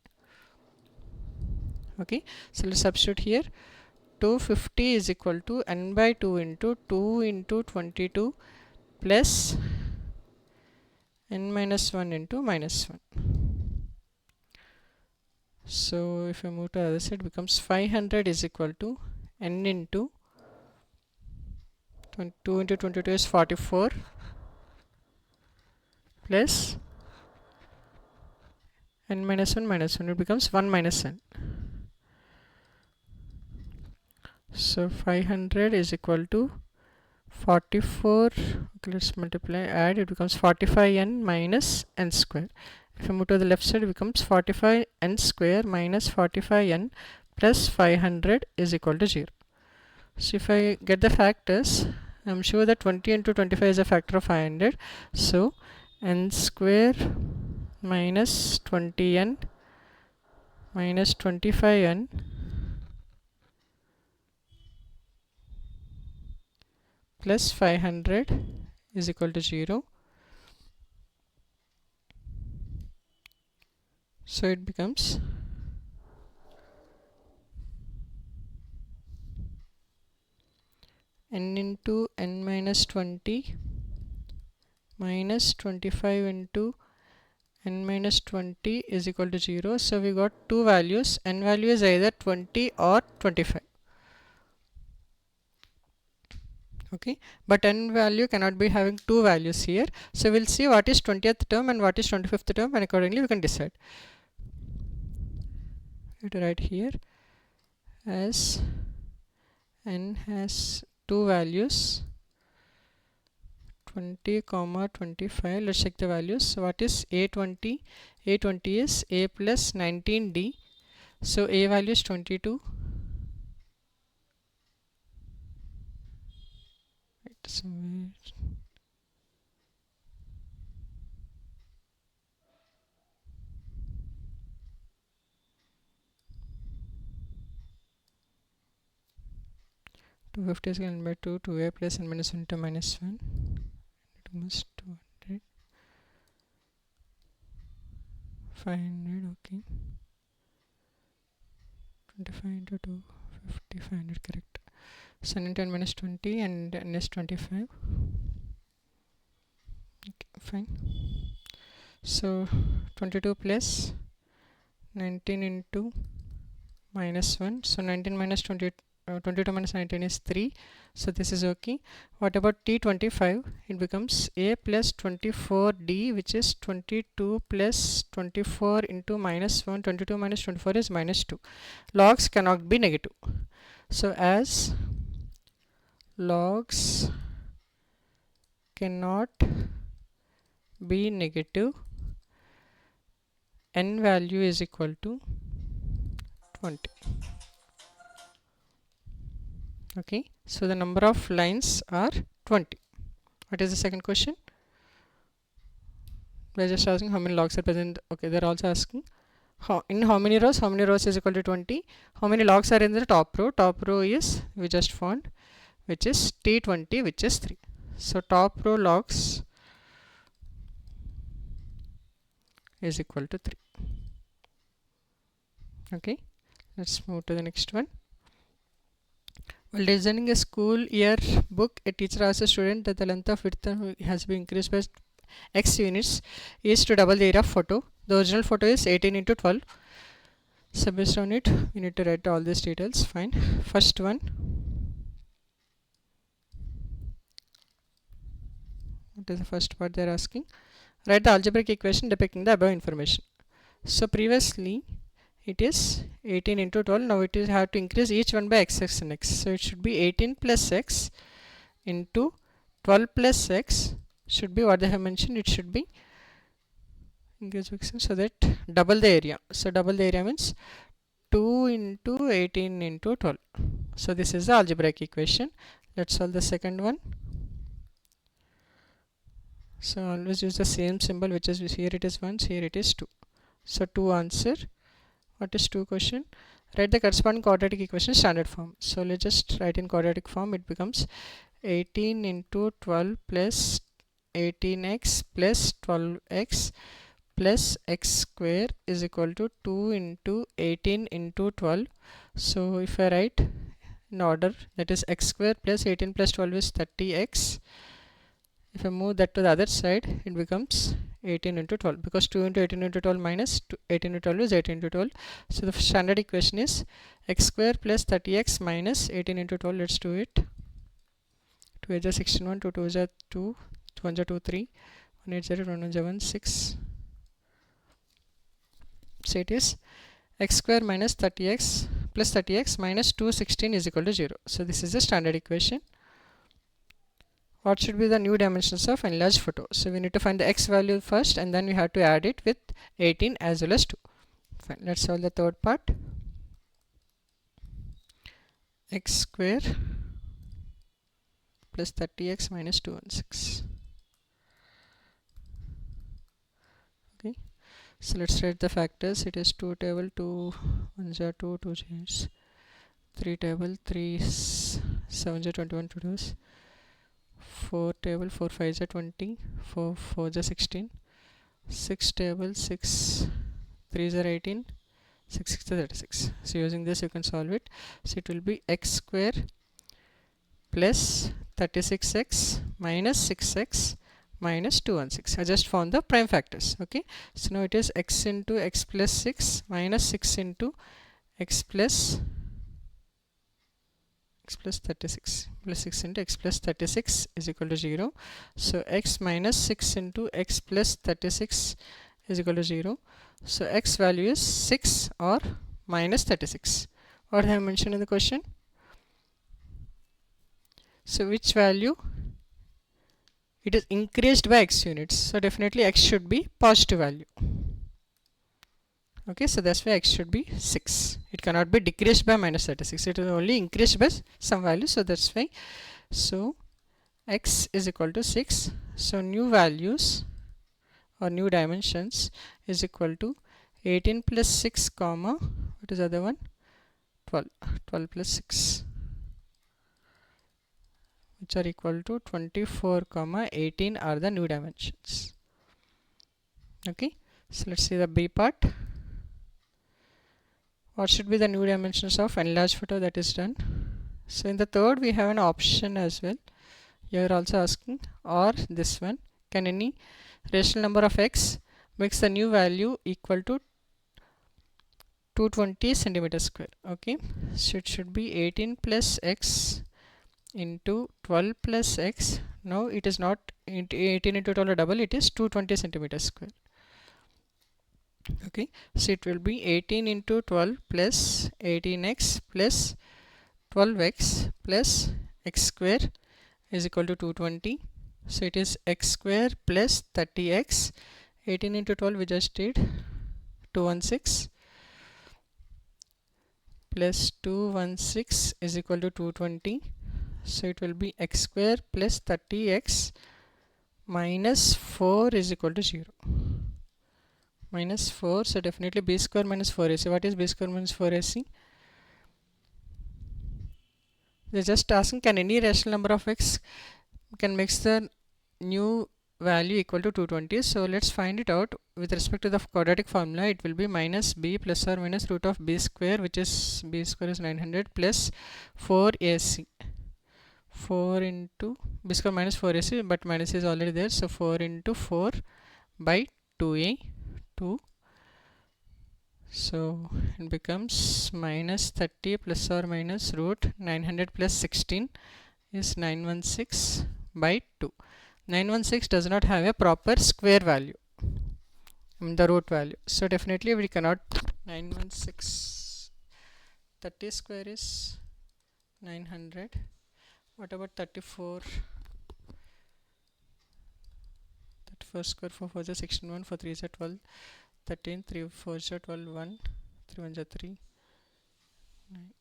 Okay, so let's substitute here. 250 is equal to n by 2 into 2 into 22 plus n minus 1 into minus 1. So if I move to the other side, it becomes 500 is equal to n into 2 into 22 is 44 plus n minus 1 minus 1. It becomes 1 minus n. So 500 is equal to 44. Okay, let's multiply, add, it becomes 45n minus n square. If I move to the left side, it becomes 45n square minus 45n plus 500 is equal to 0. So if I get the factors, I'm sure that 20 into 25 is a factor of 500. So n square minus 20n minus 25n plus 500 is equal to 0. So it becomes n into n minus 20 minus 25 into n minus 20 is equal to 0. So we got two values. N value is either 20 or 25. Okay, but n value cannot be having two values here. So we'll see what is 20th term and what is 25th term, and accordingly we can decide. It right here as n has two values, 20 comma 25. Let's check the values. So what is a20? A20 is a plus 19d. So a value is 22. So 250 is given by 2, 2a plus n minus 1 into minus 1. It becomes 200. 500, okay. 25 into 2, 50, 500, correct. So n into n minus 20 and n is 25. Okay, fine. So 22 plus 19 into minus 1. So 19 minus 20. 22 minus 19 is 3. So this is okay. What about T25? It becomes a plus 24d, which is 22 plus 24 into minus 1. 22 minus 24 is minus 2. Logs cannot be negative. So as logs cannot be negative, n value is equal to 20. Okay, so the number of lines are 20. What is the second question? They're just asking how many logs are present. Okay, they're also asking in how many rows is equal to 20. How many logs are in the top row? Top row is, we just found, which is T20, which is 3. So top row logs is equal to 3. Okay, let's move to the next one. While designing a school year book, a teacher asks a student that the length of width has been increased by x units is to double the area of photo. The original photo is 18 into 12. So based on it, we need to write all these details. Fine. First one. What is the first part they are asking? Write the algebraic equation depicting the above information. So previously it is 18 into 12. Now it is have to increase each one by x and x. So it should be 18 plus x into 12 plus x should be what they have mentioned. It should be increase so that double the area. So double the area means 2 into 18 into 12. So this is the algebraic equation. Let's solve the second one. So always use the same symbol, which is here it is 1, here it is 2. So 2 answer. What is 2 question? Write the corresponding quadratic equation standard form. So let's just write in quadratic form. It becomes 18 into 12 plus 18x plus 12x plus x square is equal to 2 into 18 into 12. So if I write in order, that is x square plus 18 plus 12 is 30x. If I move that to the other side, it becomes 18 into 12, because 2 into 18 into 12 minus 18 into 12 is 18 into 12. So the standard equation is x square plus 30x minus 18 into 12. Let's do it. 2 8 is 16, 2 2 is 2, 2 1 is 2 3, 1 8 0, 1 1 is 1 6. So it is x square minus 30x plus 30x minus 216 is equal to 0. So this is the standard equation. What should be the new dimensions of enlarged photo? So we need to find the x value first, and then we have to add it with 18 as well as 2. Fine. Let's solve the third part. X square plus 30x minus 216. Okay. So let's write the factors. It is 2 table, 2 1s are 2, 2 is 3 table, 3 7s are 21, 2 2s 4 table, 4 5s are 20, 4 4s are 16, 6 table, 6 3s are 18, 6 6 are 36. So using this you can solve it. So it will be x square plus 36x minus 6x minus 216. I just found the prime factors. Okay, so now it is x into x plus 6 minus 6 into x plus 36 plus 6 into x plus 36 is equal to 0. So x minus 6 into x plus 36 is equal to 0. So x value is 6 or minus 36. What I have mentioned in the question. So which value? It is increased by x units. So definitely x should be positive value. Okay, so that's why x should be 6. It cannot be decreased by minus 36. It is only increased by some value. So that's why. So x is equal to 6. So new values or new dimensions is equal to 18 plus 6 comma, what is the other one? 12. 12 plus 6, which are equal to 24 comma 18 are the new dimensions. Okay, so let's see the B part. What should be the new dimensions of enlarged photo? That is done. So in the third we have an option as well. You are also asking, or this one, can any rational number of x makes the new value equal to 220 centimeter square. Okay, so it should be 18 plus x into 12 plus x. Now it is not 18 into 12 double, it is 220 centimeter square. Okay, so it will be 18 into 12 plus 18x plus 12x plus x square is equal to 220. So it is x square plus 30x. 18 into 12 we just did 216 plus 216 is equal to 220. So it will be x square plus 30x minus 4 is equal to 0. Minus 4, so definitely b square minus 4ac. What is b square minus 4ac? They're just asking, can any rational number of x can makes the new value equal to 220. So let's find it out. With respect to the quadratic formula, it will be minus b plus or minus root of b square, which is b square is 900 plus 4ac. 4 into b square minus 4ac, but minus is already there, so 4 into 4 by 2a 2. So it becomes minus 30 plus or minus root 900 plus 16 is 916 by 2. 916 does not have a proper square value, the root value. So definitely we cannot. 916, 30 square is 900. What about 34? 34 square, 4 4 is 16, 1 4 3 is 12, 13 3 4 is 12, 1 3 1 is 3, 9.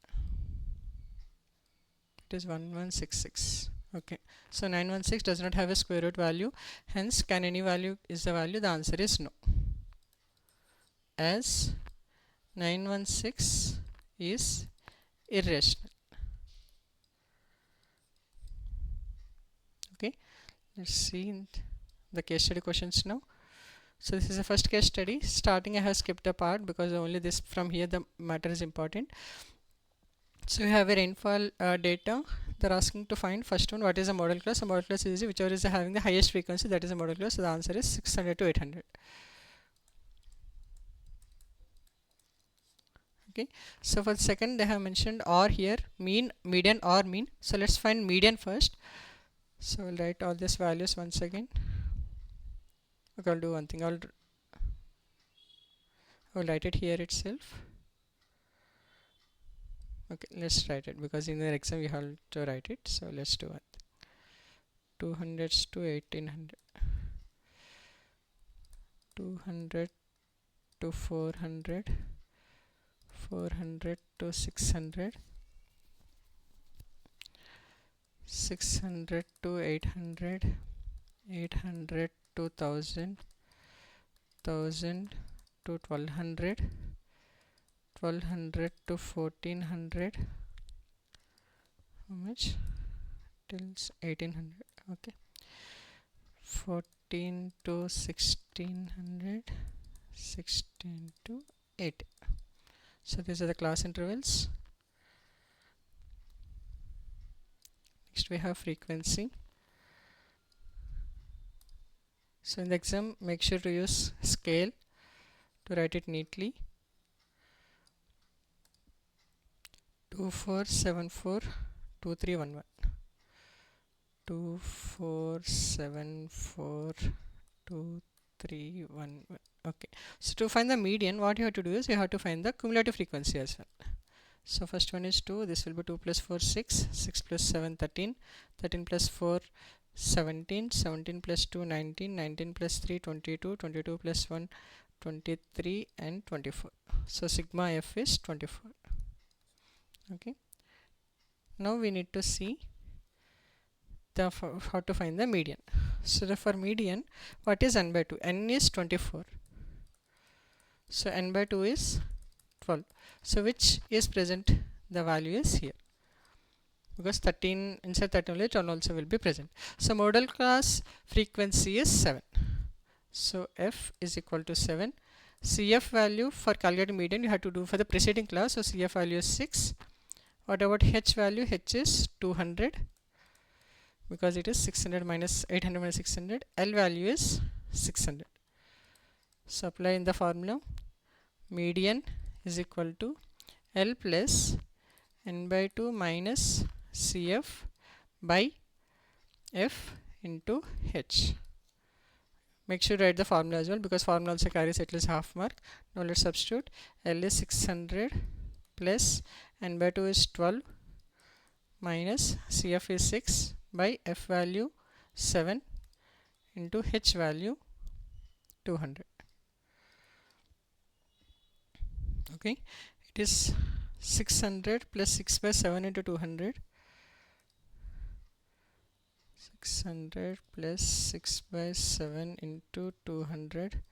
It is 1166. Okay, so 916 does not have a square root value, hence can any value is the value? The answer is no, as 916 is irrational. Okay, let's see the case study questions now. So this is the first case study. Starting I have skipped a part because only this from here the matter is important. So we have a rainfall data. they're asking to find first one, what is a model class. A model class is whichever is having the highest frequency, that is a model class. So the answer is 600 to 800. Okay, so for the second they have mentioned or here, mean, median or mean. So let's find median first. So I'll write all these values once again. Okay, I'll do one thing. I'll write it here itself. Okay, let's write it because in the exam we have to write it. So let's do it. 200s to 1800, 200 to 400, 400 to 600, 600 to 800, 800 to 1000, 1000 to 1200, 1200 to 1400. How much? Till 1800. Okay, 14 to 1600, 16 to 8. So these are the class intervals. Next we have frequency. So in the exam, make sure to use scale to write it neatly. 2474 2311, 2474 2311. Okay, so to find the median, what you have to do is you have to find the cumulative frequency as well. So first one is 2, this will be 2 plus 4 6, 6 plus 7 13, 13 plus 4 17, 17 plus 2 19, 19 plus 3 22, 22 plus 1 23 and 24. So sigma f is 24. Okay, now we need to see the how to find the median. So for median, what is n by 2? N is 24, so n by 2 is 12. So which is present? The value is here, because 13 inside 13 only 12 also will be present. So model class frequency is 7. So f is equal to 7. CF value for calculating median you have to do for the preceding class. So CF value is 6. What about H value? H is 200, because it is 600 minus 800 minus 600. L value is 600. So apply in the formula. Median is equal to L plus n by 2 minus CF by F into H. Make sure to write the formula as well, because formula also carries at least half mark. Now let's substitute. L is 600 plus n by 2 is 12 minus CF is 6 by F value 7 into H value 200. Okay, it is 600 plus 6 by 7 into 200. 600 plus 6 by 7 into 200.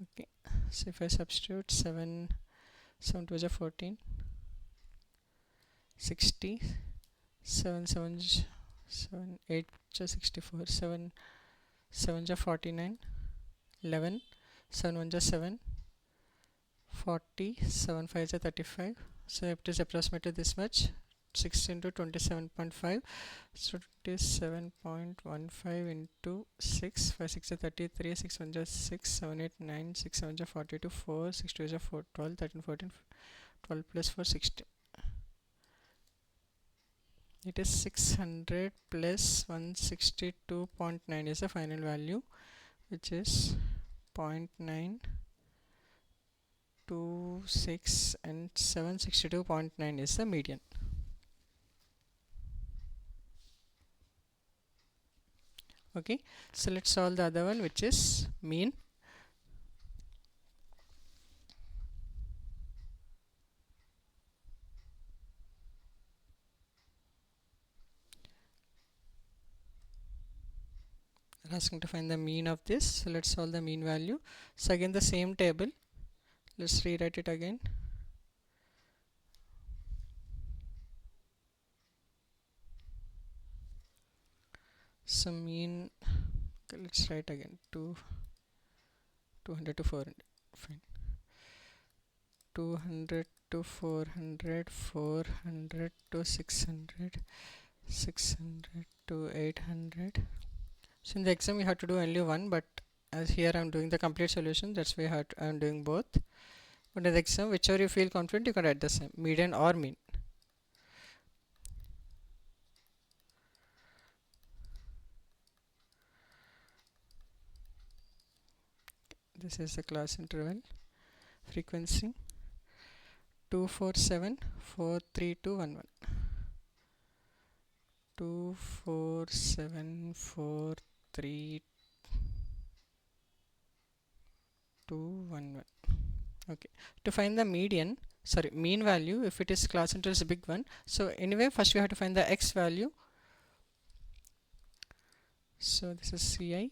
Okay, so if I substitute 7 7 2 is 14, 60, 7 7 7 8 is 64, 7 7 is 49, 11, 7 1 is 7, 40, 7 5 is 35. So it is approximately this much, 6 into 27.5, so it is 7.15 into 6, 5 6 is 33, 6 1 is 6, 7 8 9, 6 7 is 42, 4 6 2 is 4, 12, 13 14, 12 plus 4 16. It is 600 plus 162.9 is the final value, which is 0.926, and 762.9 is the median. Okay, so let's solve the other one, which is mean. They're asking to find the mean of this, so let's solve the mean value. So again the same table, let's rewrite it again. So mean, okay, let's write again 200 to 400, fine. 200 to 400, 400 to 600, 600 to 800. So in the exam we have to do only one, but as here I'm doing the complete solution, that's why I'm doing both. But in the exam, whichever you feel confident, you can write the same, median or mean. This is the class interval. Frequency 247 43211. 247 43211. Okay, to find the mean value, if it is class interval is a big one, so anyway first we have to find the x value. So this is ci.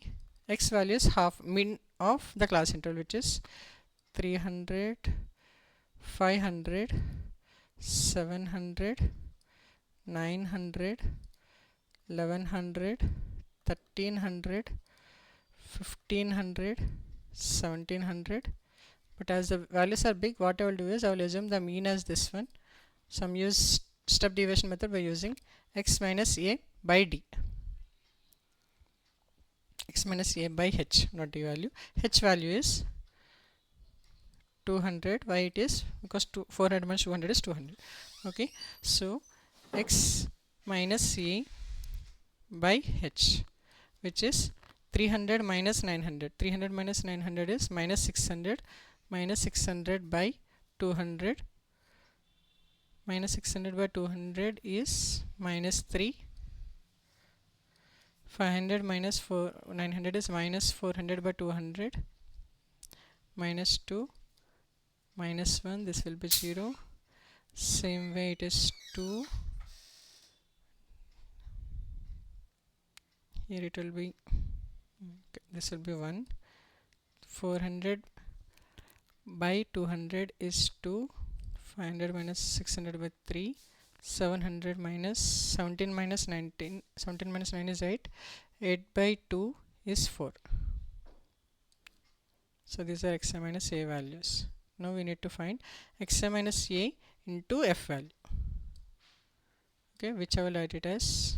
X value is half mean of the class interval, which is 300, 500, 700, 900, 1100, 1300, 1500, 1700. But as the values are big, what I will do is I will assume the mean as this one. So I'm use step deviation method by using x minus a by d. X minus a by h, not d value. H value is 200. Why it is? Because 400 minus 200 is 200. Okay, so x minus a by h, which is 300 minus 900. 300 minus 900 is minus 600. Minus 600 by 200. Minus 600 by 200 is minus 3. 500 minus 900 is minus 400 by 200. Minus 2. Minus 1. This will be 0. Same way it is 2. Here it will be, okay, this will be 1. 400 by 200 is 2. 500 minus 600 by 3. 700 minus 17 minus 19. 17 minus 9 is 8. 8 by 2 is 4. So these are x minus a values. Now we need to find x minus a into f value. Okay, which I will write it as,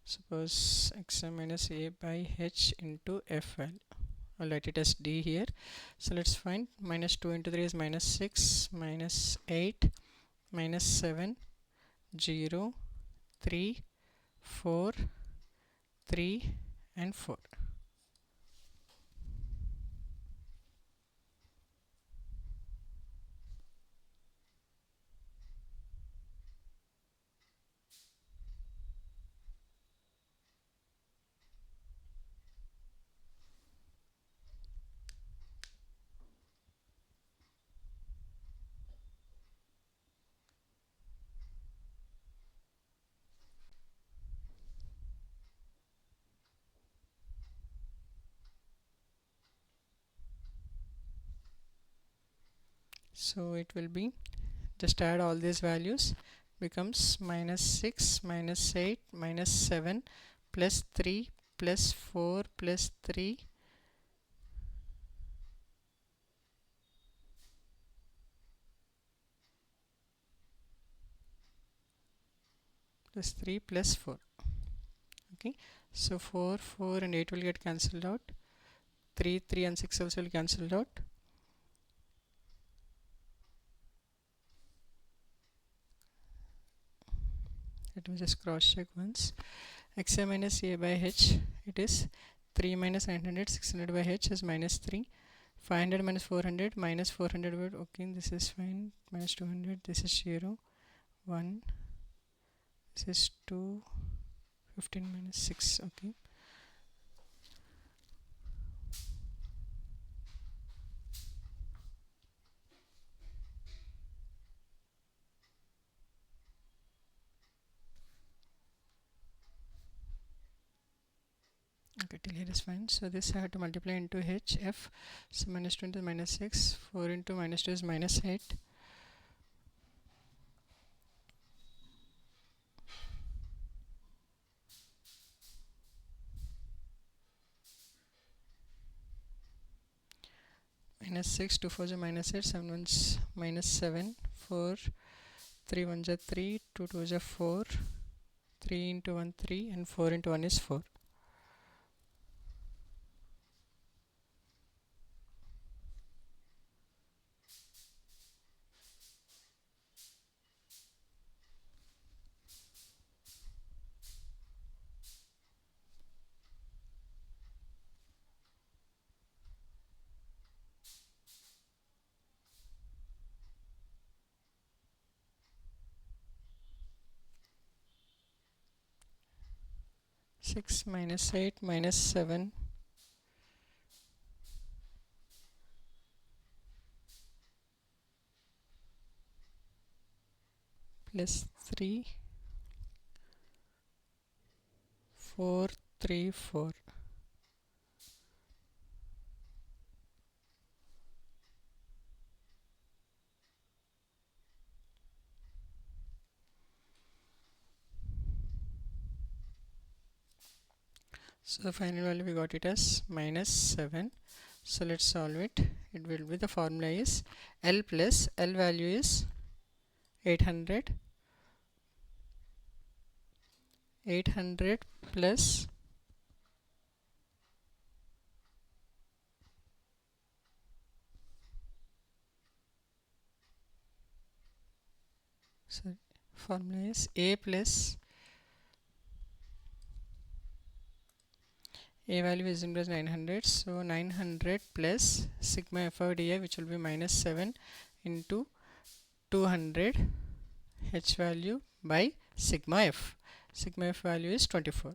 suppose x minus a by h into f value. I'll write it as d here. So let's find minus 2 into 3 is minus 6, minus 8, minus 7, 0, 3, 4, 3 and 4. So it will be, just add all these values, becomes minus 6, minus 8, minus 7, plus 3, plus 4, plus 3, plus 3, plus 4. Okay, so 4, 4 and 8 will get cancelled out. 3, 3 and 6 also will cancelled out. Let me just cross check once. X minus a by h, it is 3 minus 900, 600 by h is minus 3. 500 minus 400, minus 400 word, okay, this is fine. Minus 200, this is 0, 1, this is 2, 15 minus 6, okay. Okay, till here is fine. So this I have to multiply into h, f. So minus 20 is minus 6. 4 into minus 2 is minus 8. -6, 2 4s are -8, 7 1s -7, 4, 3 1s are 3, 2 2s are 4, 3 into 1 3, and 4 into 1 is 4. 6 -8 -7 +3 4 3 4. So the final value we got it as -7. So let's solve it. It will be, the formula is L plus L value is 800 plus sorry, formula is A plus A value is 900, so 900 plus sigma f of di, which will be -7 into 200 h value by sigma f. Sigma f value is 24.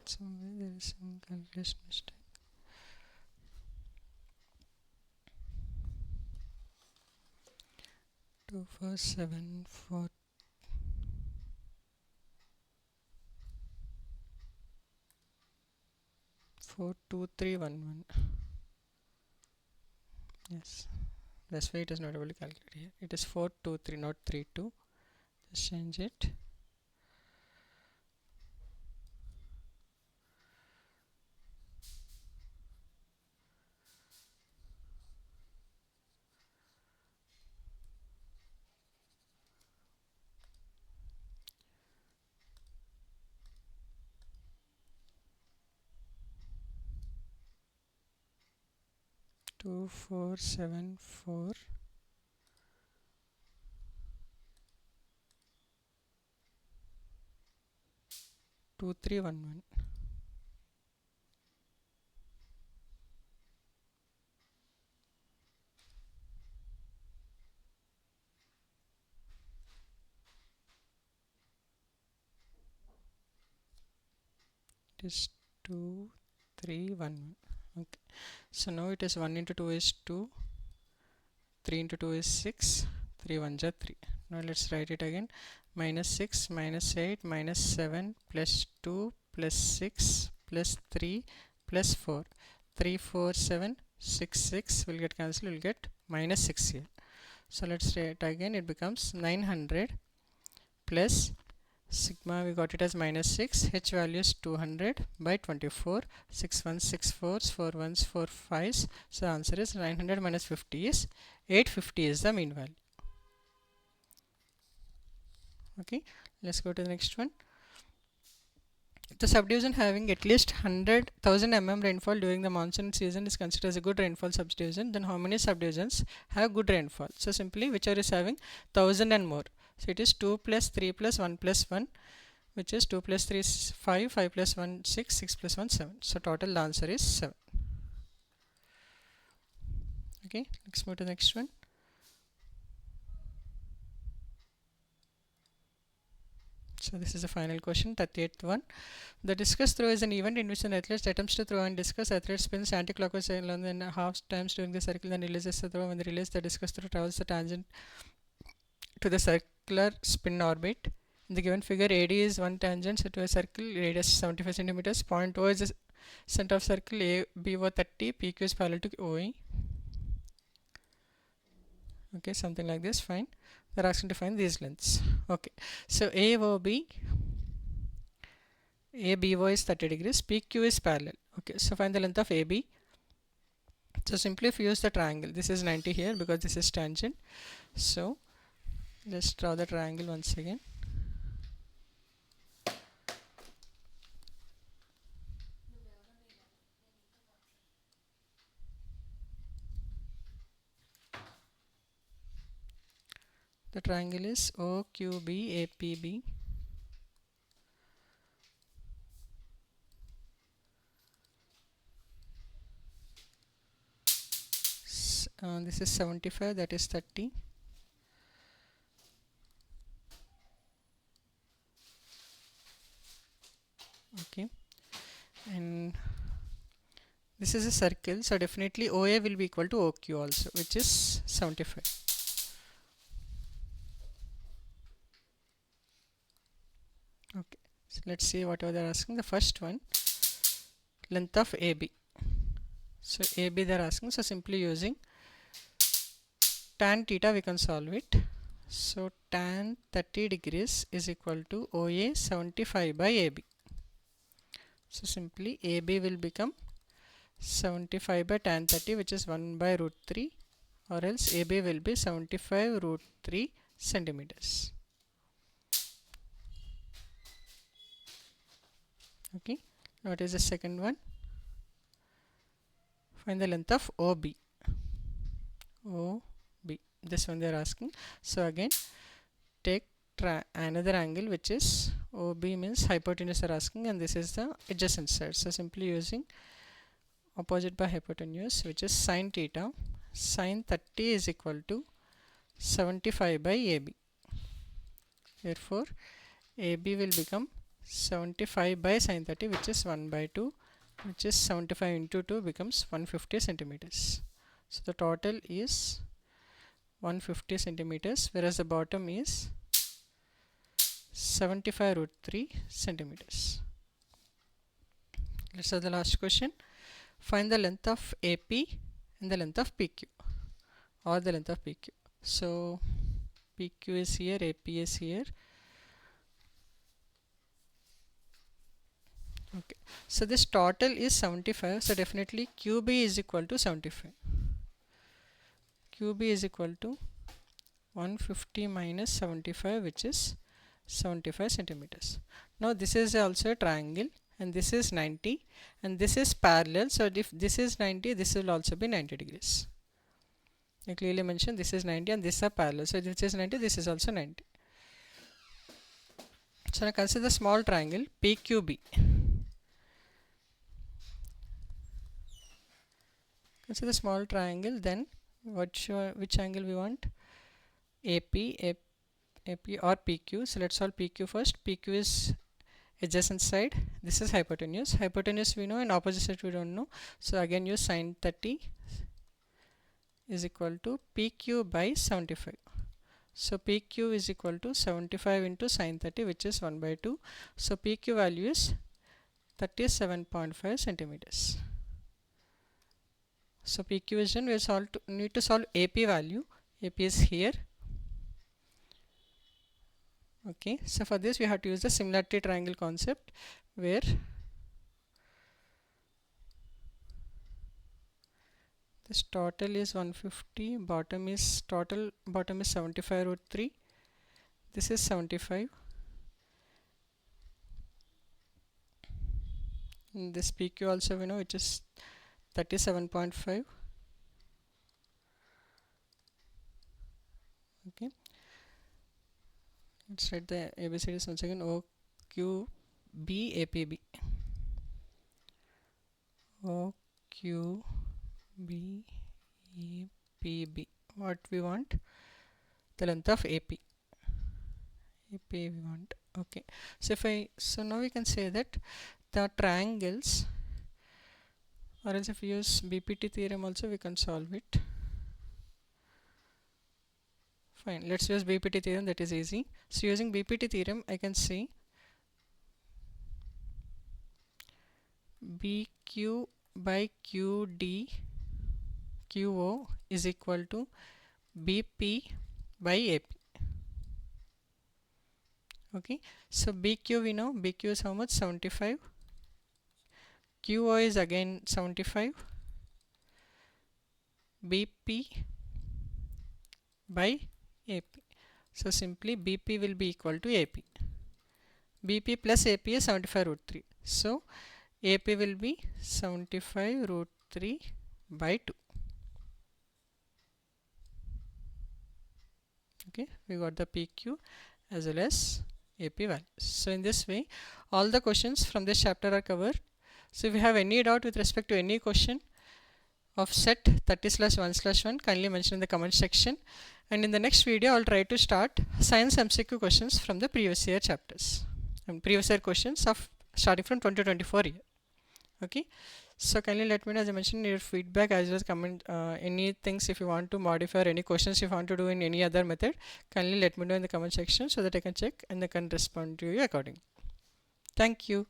Somewhere there is some calculation mistake. 2 4 7 4 4 2 3 1 1. Yes, that's why it is not able to calculate here. It is 4 2 3, not 3 2. Just change it. 2 4 7 4 2 3 1 1. It is 2 3 1 1. Okay, so now it is 1 into 2 is 2, 3 into 2 is 6, 3 1s are 3. Now let's write it again. -6 -8 -7 plus 2 plus 6 plus 3 plus 4. 3 4 7 6 6 will get cancelled, will get -6 here. So let's write again. It becomes 900 plus sigma, we got it as -6, h value is 200 by 24, 6 1s 6 4s, 4 1s 4 5s. So the answer is 900 minus 50 is 850 is the mean value. Okay, let's go to the next one. The subdivision having at least 100,000 mm rainfall during the monsoon season is considered as a good rainfall subdivision. Then how many subdivisions have good rainfall? So simply whichever is having 1000 and more. So it is 2 plus 3 plus 1 plus 1, which is 2 plus 3 is 5, 5 plus 1 6, 6 plus 1 7. So total answer is 7. Okay, let's move to the next one. So this is the final question, 38th one. The discus throw is an event in which an athlete attempts to throw and discus. Athlete spins anti-clockwise and half times during the circle, then releases the throw. When they release, the discus throw travels the tangent to the circular spin orbit. In the given figure, AD is one tangent to a circle radius 75 centimeters. Point O is Center of circle ABO 30, PQ is parallel to OE. Okay, something like this. Fine. They're asking to find these lengths. Okay, so ABO is 30 degrees, PQ is parallel. Okay, so find the length of AB. So simply if you use the triangle, this is 90 here because this is tangent. So let's draw the triangle once again. The triangle is OQB APB. This is 75, that is 30. Okay, and this is a circle, so definitely OA will be equal to OQ also, which is 75. Okay, so let's see whatever they're asking. The first one, length of AB. So AB they're asking, so simply using tan theta we can solve it. So tan 30 degrees is equal to OA 75 by AB. So simply AB will become 75 by tan 30, which is 1 by root 3, or else AB will be 75 root 3 centimeters. Okay, what is the second one? Find the length of OB. OB, this one they are asking. So again, take another angle which is OB, means hypotenuse are asking, and this is the adjacent side. So simply using opposite by hypotenuse, which is sin theta. Sin 30 is equal to 75 by AB. Therefore, AB will become 75 by sin 30, which is 1 by 2, which is 75 into 2 becomes 150 centimeters. So the total is 150 centimeters, whereas the bottom is 75 root 3 centimeters. Let's have the last question. Find the length of AP and the length of PQ, or the length of PQ. So PQ is here, AP is here. Okay, so this total is 75, so definitely QB is equal to 75. QB is equal to 150 minus 75, which is 75 centimeters. Now this is also a triangle, and this is 90, and this is parallel. So if this is 90, this will also be 90 degrees. I clearly mentioned this is 90 and this are parallel. So this is 90, this is also 90. So now consider the small triangle PQB. Consider the small triangle, then which angle we want? AP or PQ. So let's solve PQ first. PQ is adjacent side, this is hypotenuse. Hypotenuse we know, and opposite side we don't know. So again use sin 30 is equal to PQ by 75. So PQ is equal to 75 into sin 30, which is 1 by 2. So PQ value is 37.5 centimeters. So PQ is done. We need to solve AP value. AP is here. Okay, so for this we have to use the similarity triangle concept, where this total is 150, bottom is 75 root 3, this is 75, and this PQ also we know, which is 37.5. Okay, let's write the ABCDs once again. OQB APB. OQB APB. What we want? The length of AP. AP we want. Okay, so now we can say that the triangles, or else if we use BPT theorem also we can solve it. Fine, let's use BPT theorem, that is easy. So using BPT theorem I can see BQ by QD QO is equal to BP by AP. Okay, so BQ we know, BQ is how much? 75. QO is again 75. BP by AP. So simply BP will be equal to AP. BP plus AP is 75 root 3. So AP will be 75 root 3 by 2. Okay, we got the PQ as well as AP values. So in this way, all the questions from this chapter are covered. So if you have any doubt with respect to any question of set 30/1/1, kindly mention in the comment section. And in the next video, I'll try to start science MCQ questions from the previous year chapters and previous year questions of starting from 2024 year. Okay, so kindly let me know, as I mentioned, your feedback as well as comment any things if you want to modify or any questions if you want to do in any other method. Kindly let me know in the comment section so that I can check and I can respond to you accordingly. Thank you.